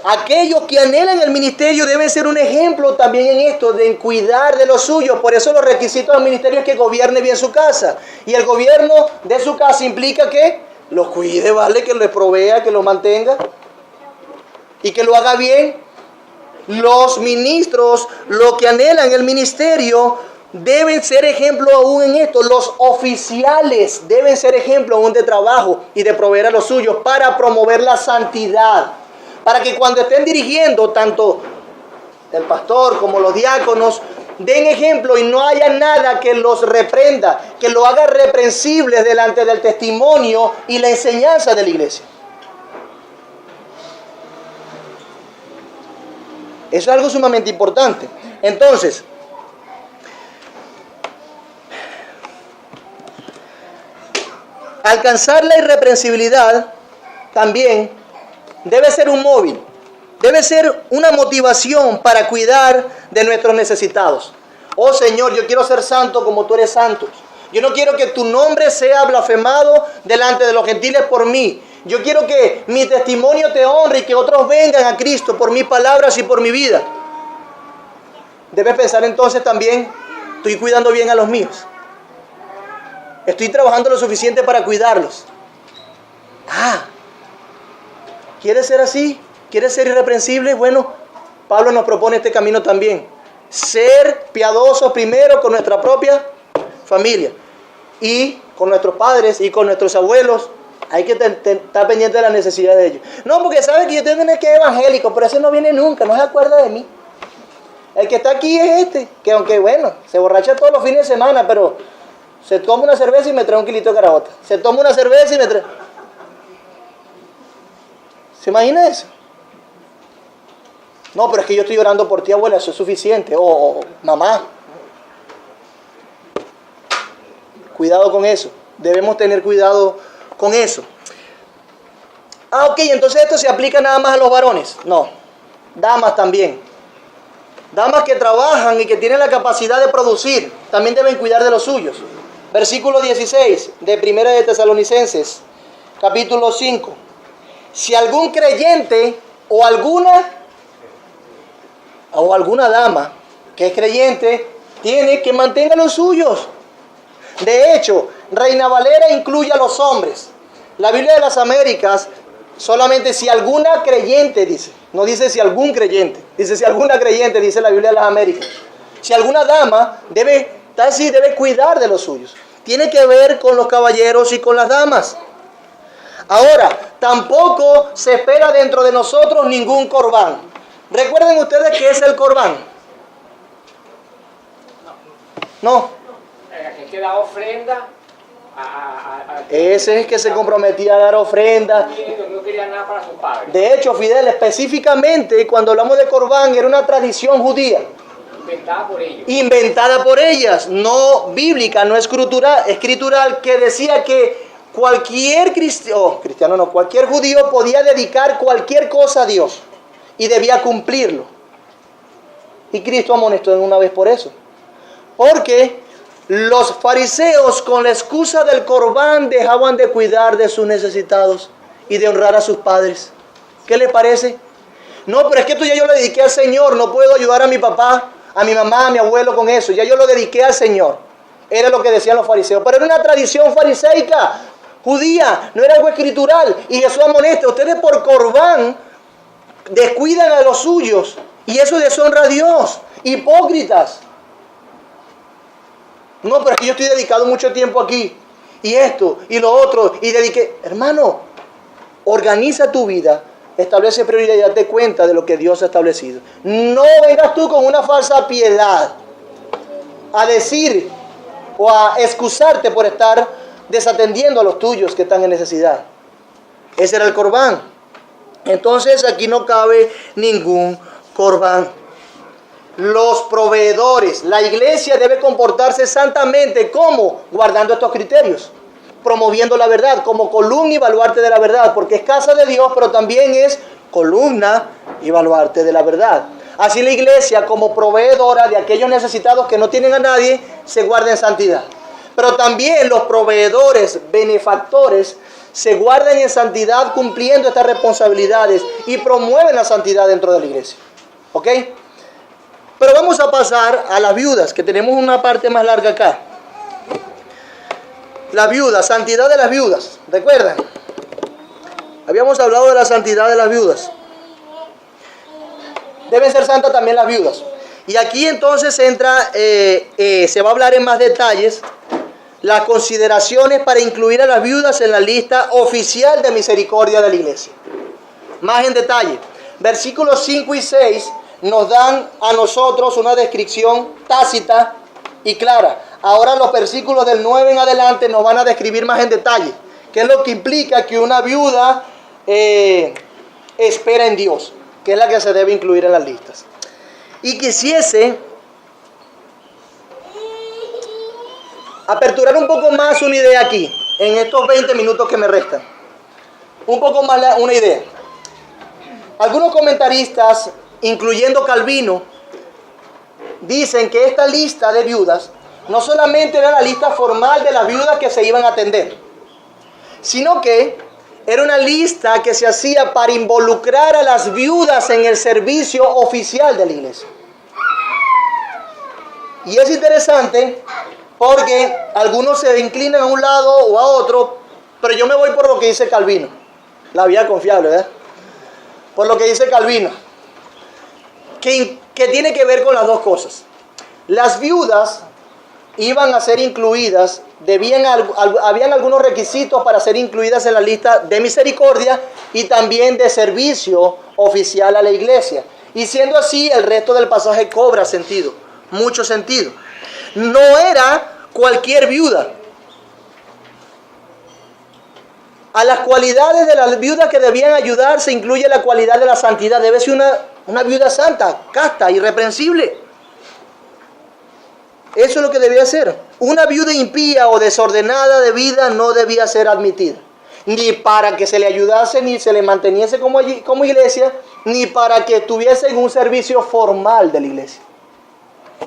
aquellos que anhelan el ministerio deben ser un ejemplo también en esto, de cuidar de los suyos. Por eso los requisitos del ministerio es que gobierne bien su casa. Y el gobierno de su casa implica que los cuide, ¿vale? Que les provea, que los mantenga y que lo haga bien. Los ministros, los que anhelan el ministerio, deben ser ejemplo aún en esto. Los oficiales deben ser ejemplo aún de trabajo y de proveer a los suyos para promover la santidad. Para que cuando estén dirigiendo, tanto el pastor como los diáconos, den ejemplo y no haya nada que los reprenda, que lo haga reprensibles delante del testimonio y la enseñanza de la iglesia. Eso es algo sumamente importante. Entonces, alcanzar la irreprensibilidad también debe ser un móvil, debe ser una motivación para cuidar de nuestros necesitados. Oh Señor, yo quiero ser santo como tú eres santo. Yo no quiero que tu nombre sea blasfemado delante de los gentiles por mí. Yo quiero que mi testimonio te honre y que otros vengan a Cristo por mis palabras y por mi vida. Debes pensar entonces también, estoy cuidando bien a los míos. Estoy trabajando lo suficiente para cuidarlos. ¿Quieres ser así? ¿Quieres ser irreprensible? Bueno, Pablo nos propone este camino también. Ser piadosos primero con nuestra propia familia. Y con nuestros padres y con nuestros abuelos. Hay que estar pendiente de la necesidad de ellos. No, porque sabe que yo tengo que ser evangélico, pero ese no viene nunca, no se acuerda de mí. El que está aquí es este, que aunque bueno, se borracha todos los fines de semana, pero se toma una cerveza y me trae un kilito de caraota. Se toma una cerveza y me trae... ¿Se imagina eso? No, pero es que yo estoy orando por ti, abuela, eso es suficiente. O mamá. Cuidado con eso. Debemos tener cuidado con eso. Ok, entonces esto se aplica nada más a los varones. No, damas también. Damas que trabajan y que tienen la capacidad de producir, también deben cuidar de los suyos. Versículo 16 de Primera de Tesalonicenses, capítulo 5. Si algún creyente o alguna dama que es creyente tiene que mantenga los suyos. De hecho, Reina Valera incluye a los hombres. La Biblia de las Américas solamente si alguna creyente dice, no dice si algún creyente, dice si alguna creyente, dice la Biblia de las Américas. Si alguna dama debe cuidar de los suyos. Tiene que ver con los caballeros y con las damas. Ahora, tampoco se espera dentro de nosotros ningún corbán. ¿Recuerden ustedes qué es el corbán? No. El que da ofrenda. Ese es que se comprometía a dar ofrenda. No quería nada para su padre. De hecho, Fidel, específicamente cuando hablamos de corbán, era una tradición judía. Inventada por ellos. Inventada por ellas, no bíblica, no escritural, que decía que cualquier cualquier judío podía dedicar cualquier cosa a Dios y debía cumplirlo. Y Cristo amonestó en una vez por eso. Porque los fariseos, con la excusa del corbán, dejaban de cuidar de sus necesitados y de honrar a sus padres. ¿Qué les parece? No, pero es que esto ya yo lo dediqué al Señor, no puedo ayudar a mi papá, a mi mamá, a mi abuelo con eso, ya yo lo dediqué al Señor. Era lo que decían los fariseos, pero era una tradición fariseica, judía, no era algo escritural. Y Jesús amonesta, ustedes por corbán descuidan a los suyos y eso deshonra a Dios. Hipócritas. No, pero es que yo estoy dedicado mucho tiempo aquí, y esto, y lo otro, y dediqué. Hermano, organiza tu vida, establece prioridad y date cuenta de lo que Dios ha establecido. No vengas tú con una falsa piedad a decir o a excusarte por estar desatendiendo a los tuyos que están en necesidad. Ese era el corbán. Entonces aquí no cabe ningún corbán. Los proveedores, la iglesia debe comportarse santamente. ¿Cómo? Guardando estos criterios, promoviendo la verdad como columna y baluarte de la verdad, porque es casa de Dios, pero también es columna y baluarte de la verdad. Así la iglesia, como proveedora de aquellos necesitados que no tienen a nadie, se guarda en santidad. Pero también los proveedores, benefactores, se guardan en santidad cumpliendo estas responsabilidades y promueven la santidad dentro de la iglesia. ¿Ok? Pero vamos a pasar a las viudas, que tenemos una parte más larga acá. Las viudas, santidad de las viudas. ¿Recuerdan? Habíamos hablado de la santidad de las viudas. Deben ser santas también las viudas. Y aquí entonces entra, se va a hablar en más detalles las consideraciones para incluir a las viudas en la lista oficial de misericordia de la iglesia. Más en detalle. Versículos 5 y 6 nos dan a nosotros una descripción tácita y clara. Ahora los versículos del 9 en adelante nos van a describir más en detalle qué es lo que implica que una viuda espera en Dios, que es la que se debe incluir en las listas. Y quisiese aperturar un poco más una idea aquí, en estos 20 minutos que me restan. Un poco más una idea. Algunos comentaristas, incluyendo Calvino, dicen que esta lista de viudas no solamente era la lista formal de las viudas que se iban a atender, sino que era una lista que se hacía para involucrar a las viudas en el servicio oficial de la iglesia. Y es interesante porque algunos se inclinan a un lado o a otro, pero yo me voy por lo que dice Calvino. La vía confiable, ¿verdad? Por lo que dice Calvino, que tiene que ver con las dos cosas. Las viudas iban a ser incluidas, habían algunos requisitos para ser incluidas en la lista de misericordia y también de servicio oficial a la iglesia. Y siendo así, el resto del pasaje cobra sentido, mucho sentido. No era cualquier viuda. A las cualidades de las viudas que debían ayudar se incluye la cualidad de la santidad. Debe ser una viuda santa, casta, irreprensible. Eso es lo que debía ser. Una viuda impía o desordenada de vida no debía ser admitida. Ni para que se le ayudase, ni se le manteniese como iglesia, ni para que estuviese en un servicio formal de la iglesia.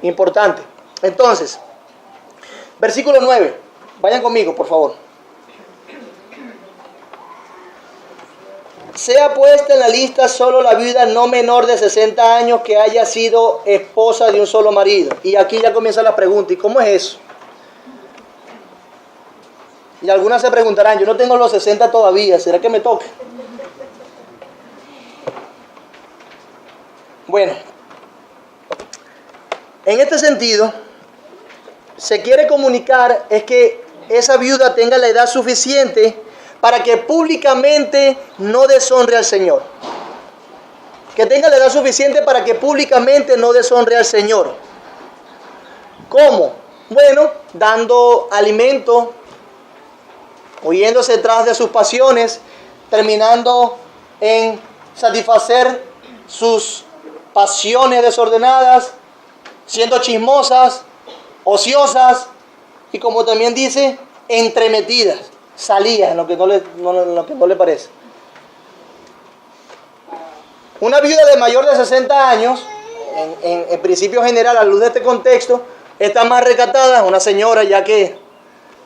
Importante. Entonces, versículo 9. Vayan conmigo, por favor. Sea puesta en la lista solo la viuda no menor de 60 años que haya sido esposa de un solo marido. Y aquí ya comienza la pregunta, ¿y cómo es eso? Y algunas se preguntarán, yo no tengo los 60 todavía, ¿será que me toca? Bueno, en este sentido, se quiere comunicar es que esa viuda tenga la edad suficiente para que públicamente no deshonre al Señor. Que tenga la edad suficiente para que públicamente no deshonre al Señor. ¿Cómo? Bueno, dando alimento, huyéndose detrás de sus pasiones, terminando en satisfacer sus pasiones desordenadas, siendo chismosas, ociosas y, como también dice, entremetidas. Salía en lo que no le parece. Una viuda de mayor de 60 años, en principio general, a luz de este contexto, está más recatada, una señora ya que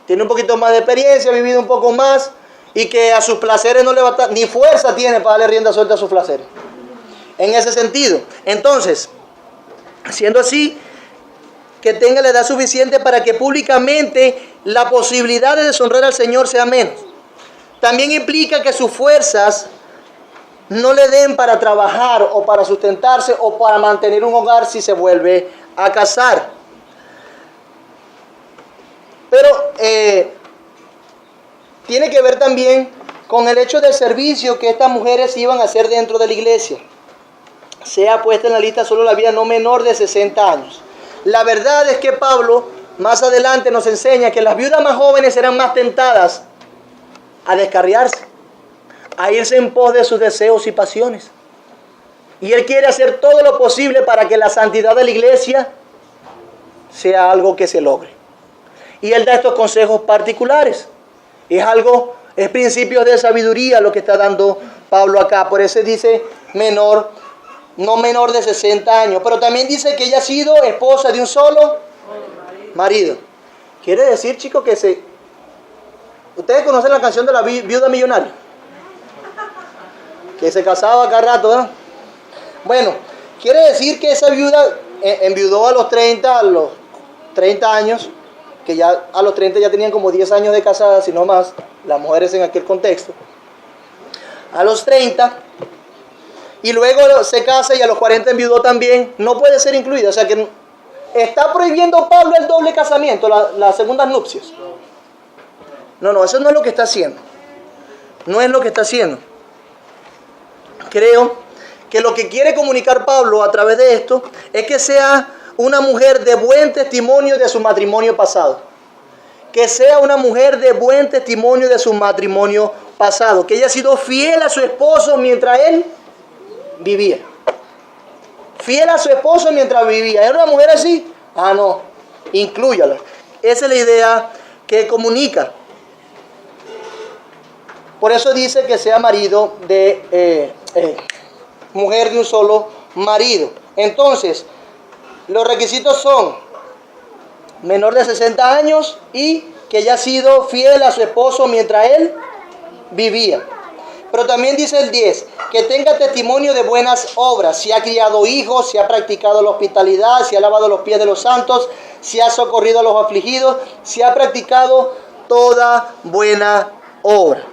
tiene un poquito más de experiencia, ha vivido un poco más y que a sus placeres no le va a estar, ni fuerza tiene para darle rienda suelta a sus placeres. En ese sentido, entonces, siendo así, que tenga la edad suficiente para que públicamente la posibilidad de deshonrar al Señor sea menos. También implica que sus fuerzas no le den para trabajar o para sustentarse o para mantener un hogar si se vuelve a casar. Pero tiene que ver también con el hecho del servicio que estas mujeres iban a hacer dentro de la iglesia. Se ha puesto en la lista solo la vida no menor de 60 años. La verdad es que Pablo más adelante nos enseña que las viudas más jóvenes eran más tentadas a descarriarse, a irse en pos de sus deseos y pasiones. Y él quiere hacer todo lo posible para que la santidad de la iglesia sea algo que se logre. Y él da estos consejos particulares. Es principios de sabiduría lo que está dando Pablo acá. Por eso dice menor, no menor de 60 años. Pero también dice que ella ha sido esposa de un solo marido. Quiere decir, chicos, que ustedes conocen la canción de la viuda millonaria, que se casaba cada rato, ¿verdad? Bueno, quiere decir que esa viuda enviudó a los 30 años, que ya a los 30 ya tenían como 10 años de casada, si no más, las mujeres en aquel contexto. A los 30, y luego se casa y a los 40 enviudó también, no puede ser incluida. O sea que está prohibiendo Pablo el doble casamiento, las segundas nupcias. No, eso no es lo que está haciendo. No es lo que está haciendo. Creo que lo que quiere comunicar Pablo a través de esto es que sea una mujer de buen testimonio de su matrimonio pasado. Que sea una mujer de buen testimonio de su matrimonio pasado. Que ella ha sido fiel a su esposo mientras él vivía. Fiel a su esposo mientras vivía. ¿Era una mujer así? No. Inclúyala. Esa es la idea que comunica. Por eso dice que sea marido de mujer de un solo marido. Entonces, los requisitos son menor de 60 años y que haya sido fiel a su esposo mientras él vivía. Pero también dice el 10, que tenga testimonio de buenas obras, si ha criado hijos, si ha practicado la hospitalidad, si ha lavado los pies de los santos, si ha socorrido a los afligidos, si ha practicado toda buena obra.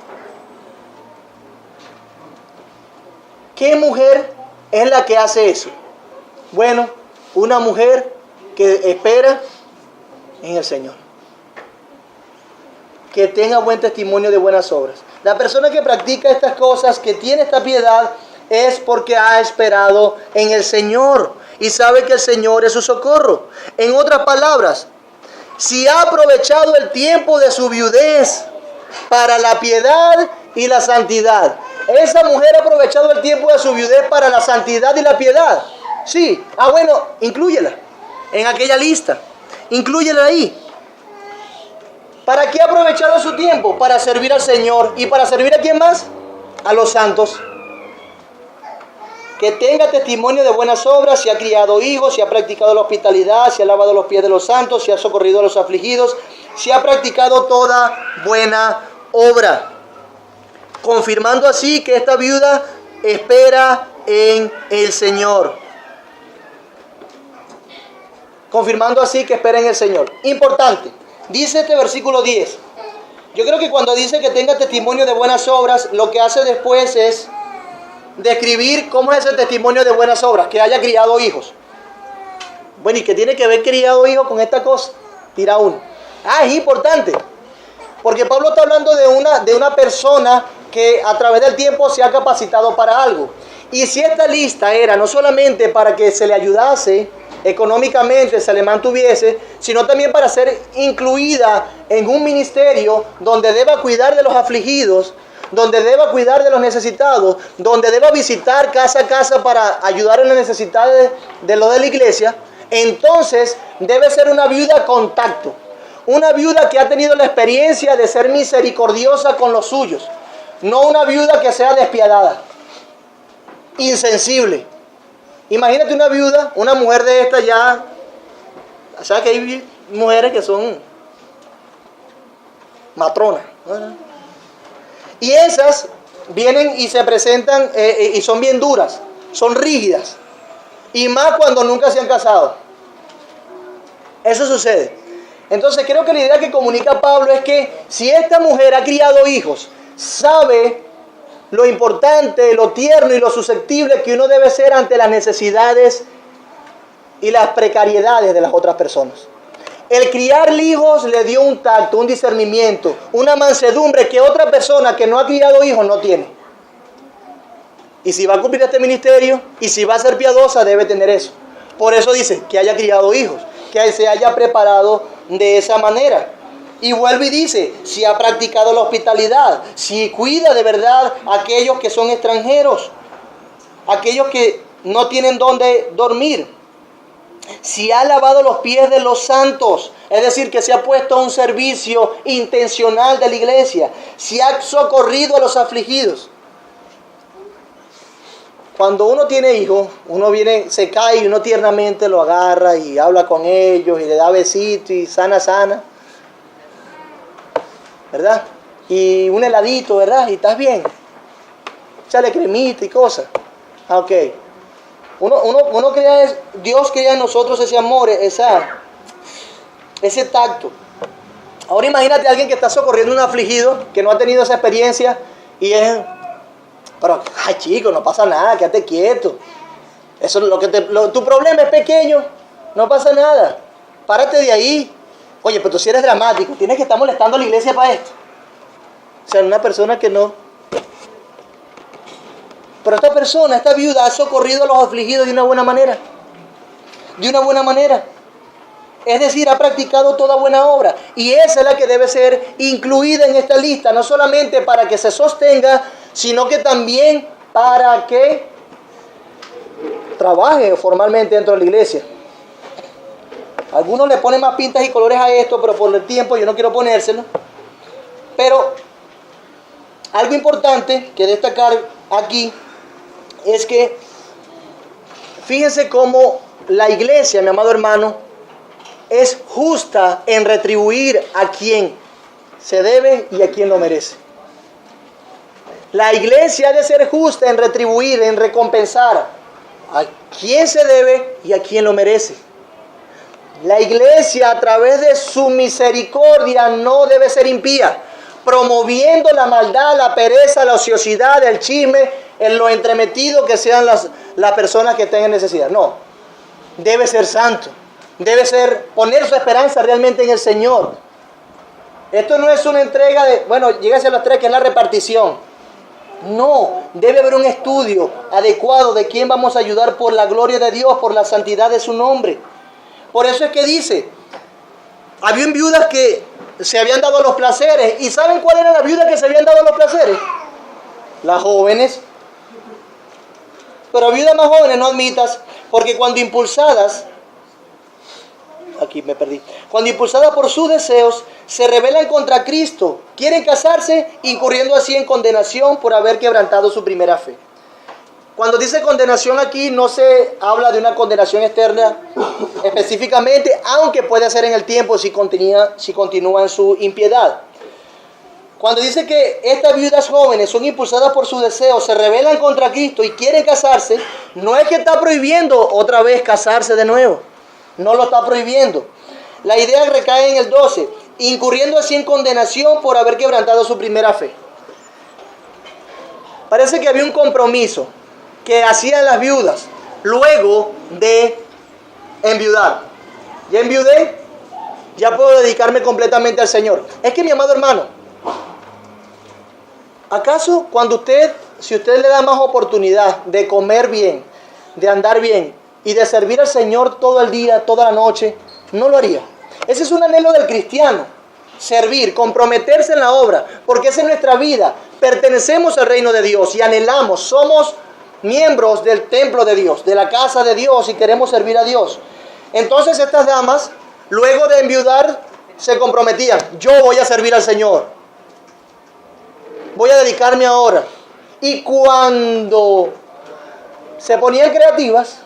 ¿Qué mujer es la que hace eso? Bueno, una mujer que espera en el Señor. Que tenga buen testimonio de buenas obras. La persona que practica estas cosas, que tiene esta piedad, es porque ha esperado en el Señor y sabe que el Señor es su socorro. En otras palabras, si ha aprovechado el tiempo de su viudez para la piedad y la santidad. Esa mujer ha aprovechado el tiempo de su viudez para la santidad y la piedad. Sí. Bueno, inclúyela en aquella lista. Inclúyela ahí. ¿Para qué ha aprovechado su tiempo? Para servir al Señor. ¿Y para servir a quién más? A los santos. Que tenga testimonio de buenas obras, si ha criado hijos, si ha practicado la hospitalidad, si ha lavado los pies de los santos, si ha socorrido a los afligidos, si ha practicado toda buena obra. Confirmando así que esta viuda espera en el Señor. Confirmando así que espera en el Señor. Importante. Dice este versículo 10. Yo creo que cuando dice que tenga testimonio de buenas obras, lo que hace después es describir cómo es ese testimonio de buenas obras. Que haya criado hijos. Bueno, ¿y qué tiene que ver criado hijos con esta cosa? Tira uno. Es importante. Porque Pablo está hablando de una persona que a través del tiempo se ha capacitado para algo. Y si esta lista era no solamente para que se le ayudase económicamente, se le mantuviese, sino también para ser incluida en un ministerio donde deba cuidar de los afligidos, donde deba cuidar de los necesitados, donde deba visitar casa a casa para ayudar en las necesidades de lo de la iglesia, entonces debe ser una viuda con tacto. Una viuda que ha tenido la experiencia de ser misericordiosa con los suyos. No una viuda que sea despiadada, insensible. Imagínate una viuda, una mujer de esta ya O sea que hay mujeres que son matronas, ¿no? Y esas vienen y se presentan y son bien duras, son rígidas. Y más cuando nunca se han casado. Eso sucede. Entonces creo que la idea que comunica Pablo es que si esta mujer ha criado hijos, sabe lo importante, lo tierno y lo susceptible que uno debe ser ante las necesidades y las precariedades de las otras personas. El criar hijos le dio un tacto, un discernimiento, una mansedumbre que otra persona que no ha criado hijos no tiene. Y si va a cumplir este ministerio y si va a ser piadosa, debe tener eso. Por eso dice que haya criado hijos, que se haya preparado de esa manera. Y vuelve y dice, si ha practicado la hospitalidad, si cuida de verdad a aquellos que son extranjeros, aquellos que no tienen dónde dormir. Si ha lavado los pies de los santos, es decir, que se ha puesto a un servicio intencional de la iglesia. Si ha socorrido a los afligidos. Cuando uno tiene hijos, uno viene, se cae y uno tiernamente lo agarra y habla con ellos y le da besitos y sana, ¿verdad? Y un heladito, ¿verdad? Y estás bien. Échale cremita y cosas. Ok. Uno crea, Dios crea en nosotros ese amor, ese tacto. Ahora imagínate a alguien que está socorriendo a un afligido, que no ha tenido esa experiencia y es... Pero, ay chico, no pasa nada, quédate quieto. Eso es tu problema es pequeño, no pasa nada. Párate de ahí. Oye, pero tú sí eres dramático, tienes que estar molestando a la iglesia para esto. O sea, una persona que no... Pero esta viuda ha socorrido a los afligidos de una buena manera. De una buena manera. Es decir, ha practicado toda buena obra. Y esa es la que debe ser incluida en esta lista. No solamente para que se sostenga, sino que también para que trabaje formalmente dentro de la iglesia. Algunos le ponen más pintas y colores a esto, pero por el tiempo yo no quiero ponérselo. Pero algo importante que destacar aquí es que fíjense cómo la iglesia, mi amado hermano, es justa en retribuir a quien se debe y a quien lo merece. La iglesia ha de ser justa en retribuir, en recompensar a quien se debe y a quien lo merece. La iglesia, a través de su misericordia, no debe ser impía, promoviendo la maldad, la pereza, la ociosidad, el chisme, en lo entremetido que sean las personas que tengan necesidad. No, debe ser santo, debe ser poner su esperanza realmente en el Señor. Esto no es una entrega de, bueno, llegase a las 3 que es la repartición. No, debe haber un estudio adecuado de quién vamos a ayudar por la gloria de Dios, por la santidad de su nombre. Por eso es que dice, habían viudas que se habían dado los placeres. ¿Y saben cuál era la viuda que se habían dado los placeres? Las jóvenes. Pero viudas más jóvenes no admitas, porque cuando impulsadas por sus deseos, se rebelan contra Cristo, quieren casarse, incurriendo así en condenación por haber quebrantado su primera fe. Cuando dice condenación aquí, no se habla de una condenación externa específicamente, aunque puede ser en el tiempo si continúa en su impiedad. Cuando dice que estas viudas jóvenes son impulsadas por sus deseos, se rebelan contra Cristo y quieren casarse, no es que está prohibiendo otra vez casarse de nuevo. No lo está prohibiendo. La idea recae en el 12, incurriendo así en condenación por haber quebrantado su primera fe. Parece que había un compromiso que hacían las viudas luego de enviudar. Ya enviudé, ya puedo dedicarme completamente al Señor. Es que, mi amado hermano, ¿acaso si usted le da más oportunidad de comer bien, de andar bien y de servir al Señor todo el día, toda la noche, no lo haría? Ese es un anhelo del cristiano, servir, comprometerse en la obra, porque esa es nuestra vida. Pertenecemos al reino de Dios y anhelamos, somos miembros del templo de Dios, de la casa de Dios, y queremos servir a Dios. Entonces estas damas, luego de enviudar, se comprometían: yo voy a servir al Señor, voy a dedicarme ahora. Y cuando se ponían creativas,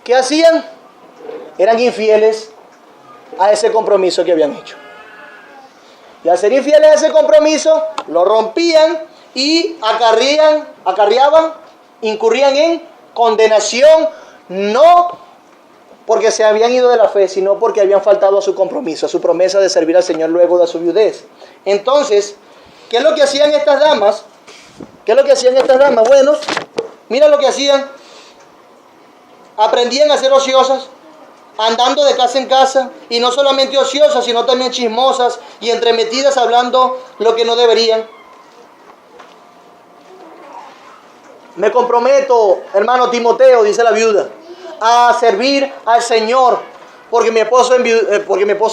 ¿qué hacían? eran infieles a ese compromiso que habían hecho. Y al ser infieles a ese compromiso, lo rompían y incurrían en condenación, no porque se habían ido de la fe, sino porque habían faltado a su compromiso, a su promesa de servir al Señor luego de su viudez. Entonces, ¿qué es lo que hacían estas damas? Bueno, mira lo que hacían. Aprendían a ser ociosas, andando de casa en casa, y no solamente ociosas, sino también chismosas y entremetidas hablando lo que no deberían. Me comprometo, hermano Timoteo, dice la viuda, a servir al Señor, porque mi esposo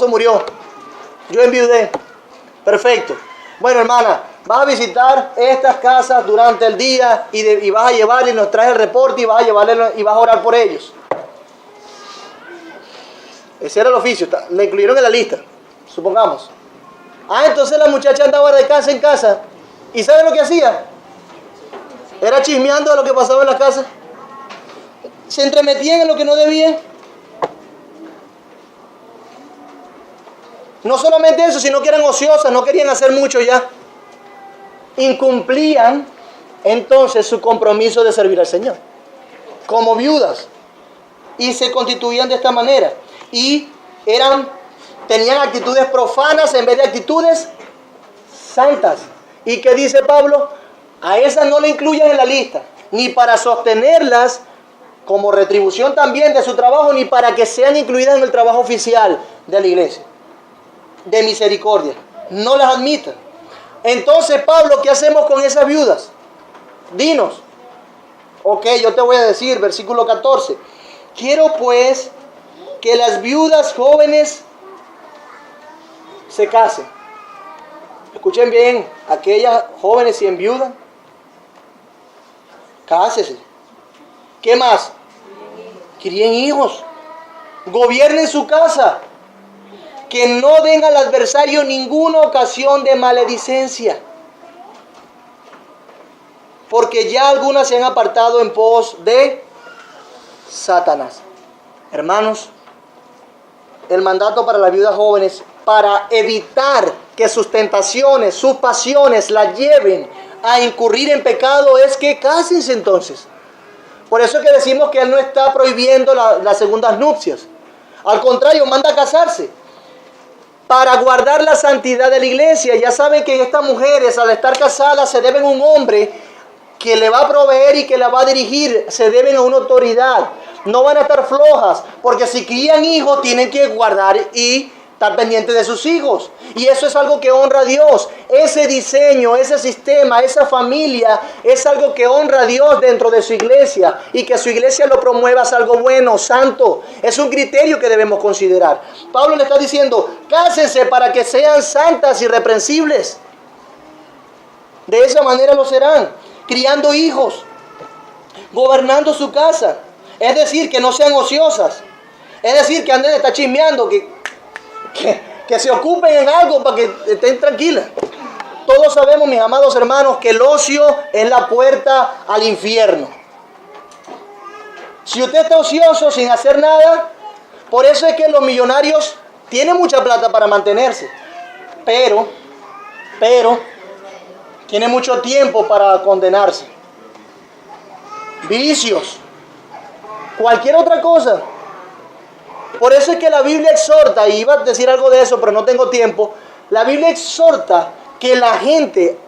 murió. Yo enviudé. Perfecto. Bueno, hermana, vas a visitar estas casas durante el día y vas a llevarle, nos traes el reporte y vas a orar por ellos. Ese era el oficio, le incluyeron en la lista, supongamos. Entonces la muchacha andaba de casa en casa. ¿Y sabe lo que hacía? Era chismeando de lo que pasaba en la casa. Se entremetían en lo que no debían. No solamente eso, sino que eran ociosas, no querían hacer mucho ya. Incumplían entonces su compromiso de servir al Señor, como viudas. Y se constituían de esta manera. Y tenían actitudes profanas en vez de actitudes santas. ¿Y qué dice Pablo? A esas no le incluyas en la lista, ni para sostenerlas como retribución también de su trabajo, ni para que sean incluidas en el trabajo oficial de la iglesia de misericordia. No las admitan. Entonces, Pablo, ¿qué hacemos con esas viudas? Dinos. Ok, yo te voy a decir, versículo 14. Quiero pues que las viudas jóvenes se casen. Escuchen bien, aquellas jóvenes si enviudan, cásese. ¿Qué más? Críen hijos. Gobiernen su casa. Que no den al adversario ninguna ocasión de maledicencia. Porque ya algunas se han apartado en pos de Satanás. Hermanos, el mandato para las viudas jóvenes, para evitar que sus tentaciones, sus pasiones las lleven a incurrir en pecado, es que cásense entonces. Por eso es que decimos que Él no está prohibiendo las segundas nupcias. Al contrario, manda a casarse para guardar la santidad de la iglesia. Ya saben que estas mujeres, al estar casadas, se deben a un hombre que le va a proveer y que la va a dirigir. Se deben a una autoridad. No van a estar flojas, porque si crían hijos, tienen que guardar y estar pendientes de sus hijos. Y eso es algo que honra a Dios. Ese diseño, ese sistema, esa familia es algo que honra a Dios dentro de su iglesia. Y que su iglesia lo promueva es algo bueno, santo. Es un criterio que debemos considerar. Pablo le está diciendo, cásense para que sean santas y irreprensibles. De esa manera lo serán. Criando hijos. Gobernando su casa. Es decir, que no sean ociosas. Es decir, que anden de estar chismeando, que se ocupen en algo para que estén tranquilas. Todos sabemos, mis amados hermanos, que el ocio es la puerta al infierno. Si usted está ocioso sin hacer nada, por eso es que los millonarios tienen mucha plata para mantenerse, pero tienen mucho tiempo para condenarse. Vicios, cualquier otra cosa. Por eso es que la Biblia exhorta, y iba a decir algo de eso, pero no tengo tiempo. La Biblia exhorta que la gente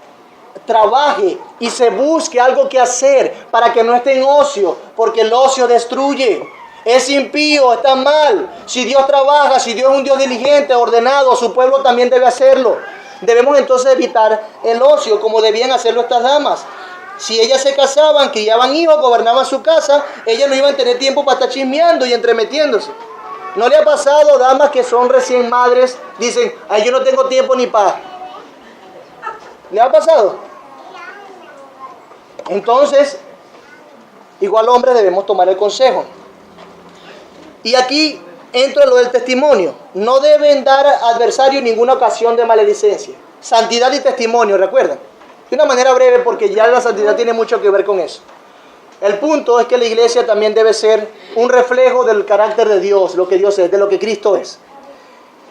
trabaje y se busque algo que hacer para que no esté en ocio, porque el ocio destruye. Es impío, está mal. Si Dios trabaja, si Dios es un Dios diligente, ordenado, su pueblo también debe hacerlo. Debemos entonces evitar el ocio como debían hacerlo estas damas. Si ellas se casaban, criaban hijos, gobernaban su casa, ellas no iban a tener tiempo para estar chismeando y entremetiéndose. ¿No le ha pasado, damas que son recién madres, dicen, ay, yo no tengo tiempo ni para? ¿Le ha pasado? Entonces, igual hombres debemos tomar el consejo. Y aquí entra lo del testimonio. No deben dar a adversario ninguna ocasión de maledicencia. Santidad y testimonio, ¿recuerdan? De una manera breve, porque ya la santidad tiene mucho que ver con eso. El punto es que la iglesia también debe ser un reflejo del carácter de Dios, lo que Dios es, de lo que Cristo es.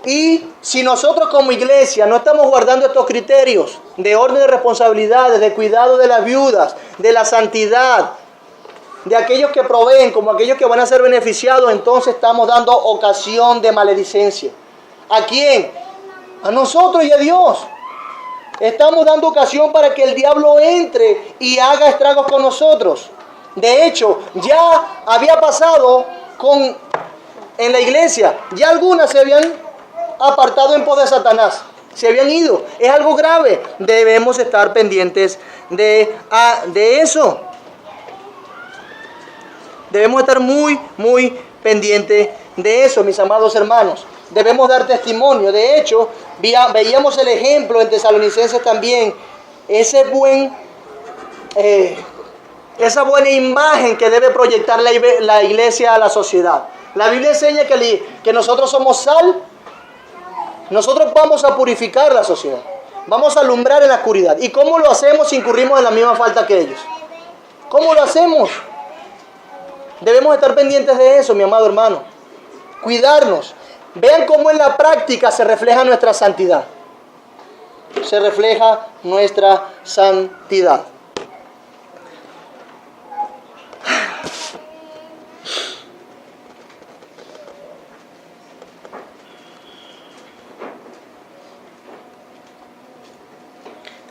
Y si nosotros como iglesia no estamos guardando estos criterios de orden de responsabilidades, de cuidado de las viudas, de la santidad, de aquellos que proveen como aquellos que van a ser beneficiados, entonces estamos dando ocasión de maledicencia. ¿A quién? A nosotros y a Dios. Estamos dando ocasión para que el diablo entre y haga estragos con nosotros. De hecho, ya había pasado en la iglesia. Ya algunas se habían apartado en pos de Satanás. Se habían ido. Es algo grave. Debemos estar pendientes de eso. Debemos estar muy, muy pendientes de eso, mis amados hermanos. Debemos dar testimonio. De hecho, veíamos el ejemplo en Tesalonicenses también. Esa buena imagen que debe proyectar la iglesia a la sociedad. La Biblia enseña que nosotros somos sal. Nosotros vamos a purificar la sociedad. Vamos a alumbrar en la oscuridad. ¿Y cómo lo hacemos si incurrimos en la misma falta que ellos? ¿Cómo lo hacemos? Debemos estar pendientes de eso, mi amado hermano. Cuidarnos. Vean cómo en la práctica se refleja nuestra santidad. Se refleja nuestra santidad.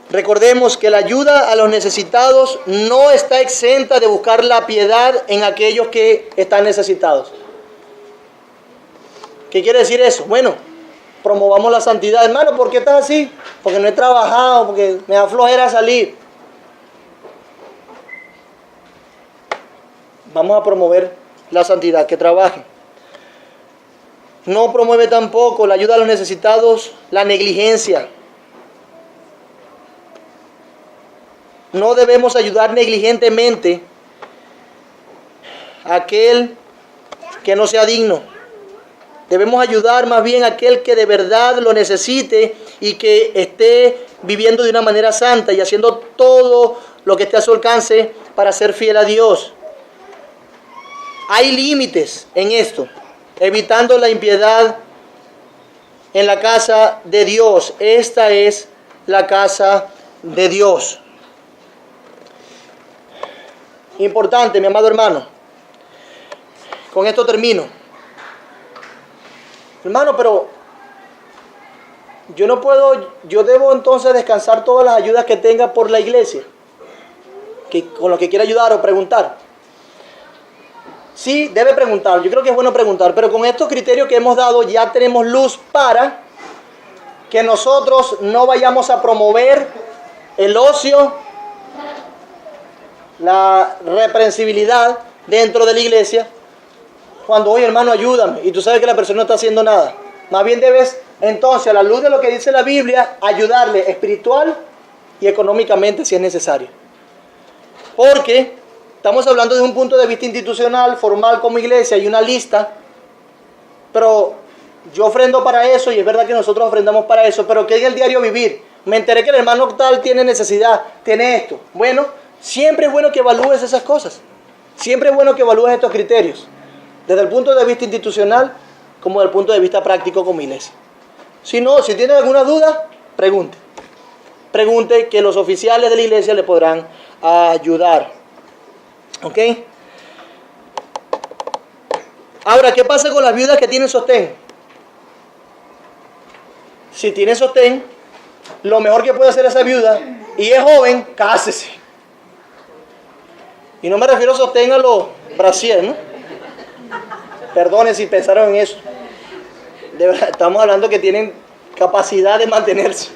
Recordemos que la ayuda a los necesitados no está exenta de buscar la piedad en aquellos que están necesitados. ¿Qué quiere decir eso? Bueno, promovamos la santidad. Hermano, ¿por qué estás así? Porque no he trabajado, porque me da flojera salir. Vamos a promover la santidad, que trabaje. No promueve tampoco la ayuda a los necesitados, la negligencia. No debemos ayudar negligentemente a aquel que no sea digno. Debemos ayudar más bien a aquel que de verdad lo necesite y que esté viviendo de una manera santa y haciendo todo lo que esté a su alcance para ser fiel a Dios. Hay límites en esto, evitando la impiedad en la casa de Dios. Esta es la casa de Dios. Importante, mi amado hermano. Con esto termino. Hermano, pero yo debo entonces descansar todas las ayudas que tenga por la iglesia, con lo que quiera ayudar o preguntar. Sí, debe preguntar. Yo creo que es bueno preguntar, pero con estos criterios que hemos dado ya tenemos luz para que nosotros no vayamos a promover el ocio, la reprensibilidad dentro de la iglesia, cuando, oye hermano, ayúdame, y tú sabes que la persona no está haciendo nada. Más bien debes, entonces, a la luz de lo que dice la Biblia, ayudarle espiritual y económicamente si es necesario. Porque estamos hablando de un punto de vista institucional, formal como iglesia, hay una lista, pero yo ofrendo para eso, y es verdad que nosotros ofrendamos para eso, pero que en el diario vivir, me enteré que el hermano tal tiene necesidad, tiene esto. Bueno, siempre es bueno que evalúes esas cosas. Siempre es bueno que evalúes estos criterios. Desde el punto de vista institucional, como desde el punto de vista práctico como iglesia. Si tiene alguna duda, pregunte. Pregunte, que los oficiales de la iglesia le podrán ayudar. ¿Ok? Ahora, ¿qué pasa con las viudas que tienen sostén? Si tiene sostén, lo mejor que puede hacer esa viuda, y es joven, cásese. Y no me refiero a sostén a los brasier, ¿no? Perdone si pensaron en eso. De verdad, estamos hablando que tienen capacidad de mantenerse.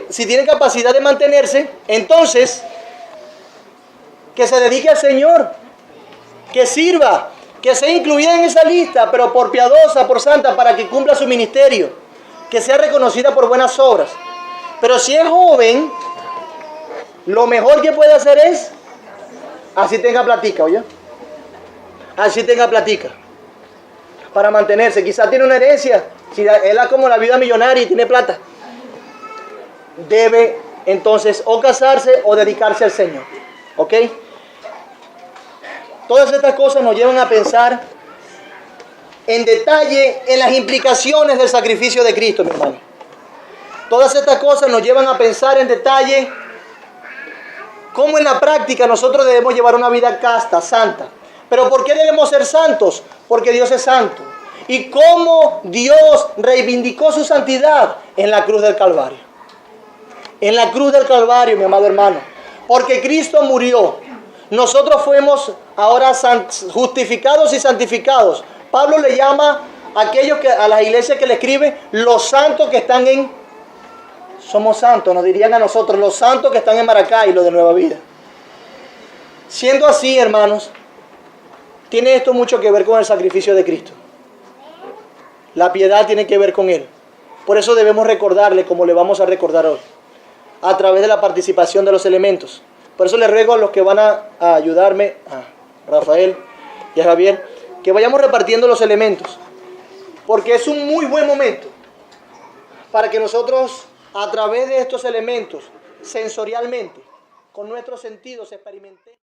Si tienen capacidad de mantenerse, entonces que se dedique al Señor, que sirva, que sea incluida en esa lista, pero por piadosa, por santa, para que cumpla su ministerio, que sea reconocida por buenas obras. Pero si es joven, lo mejor que puede hacer es, así tenga platica, ¿oye? Así tenga platica, para mantenerse. Quizás tiene una herencia, si él es como la vida millonaria y tiene plata, debe entonces o casarse o dedicarse al Señor. ¿Ok? Todas estas cosas nos llevan a pensar en detalle en las implicaciones del sacrificio de Cristo, mi hermano. Todas estas cosas nos llevan a pensar en detalle cómo en la práctica nosotros debemos llevar una vida casta, santa. ¿Pero por qué debemos ser santos? Porque Dios es santo. ¿Y cómo Dios reivindicó su santidad? En la cruz del Calvario. En la cruz del Calvario, mi amado hermano. Porque Cristo murió. Nosotros fuimos ahora justificados y santificados. Pablo le llama a las iglesias que le escribe los santos que están en... Somos santos, nos dirían a nosotros, los santos que están en Maracay, los de Nueva Vida. Siendo así, hermanos, tiene esto mucho que ver con el sacrificio de Cristo. La piedad tiene que ver con Él. Por eso debemos recordarle como le vamos a recordar hoy, a través de la participación de los elementos. Por eso les ruego a los que van a ayudarme, a Rafael y a Javier, que vayamos repartiendo los elementos. Porque es un muy buen momento para que nosotros, a través de estos elementos, sensorialmente, con nuestros sentidos, experimentemos.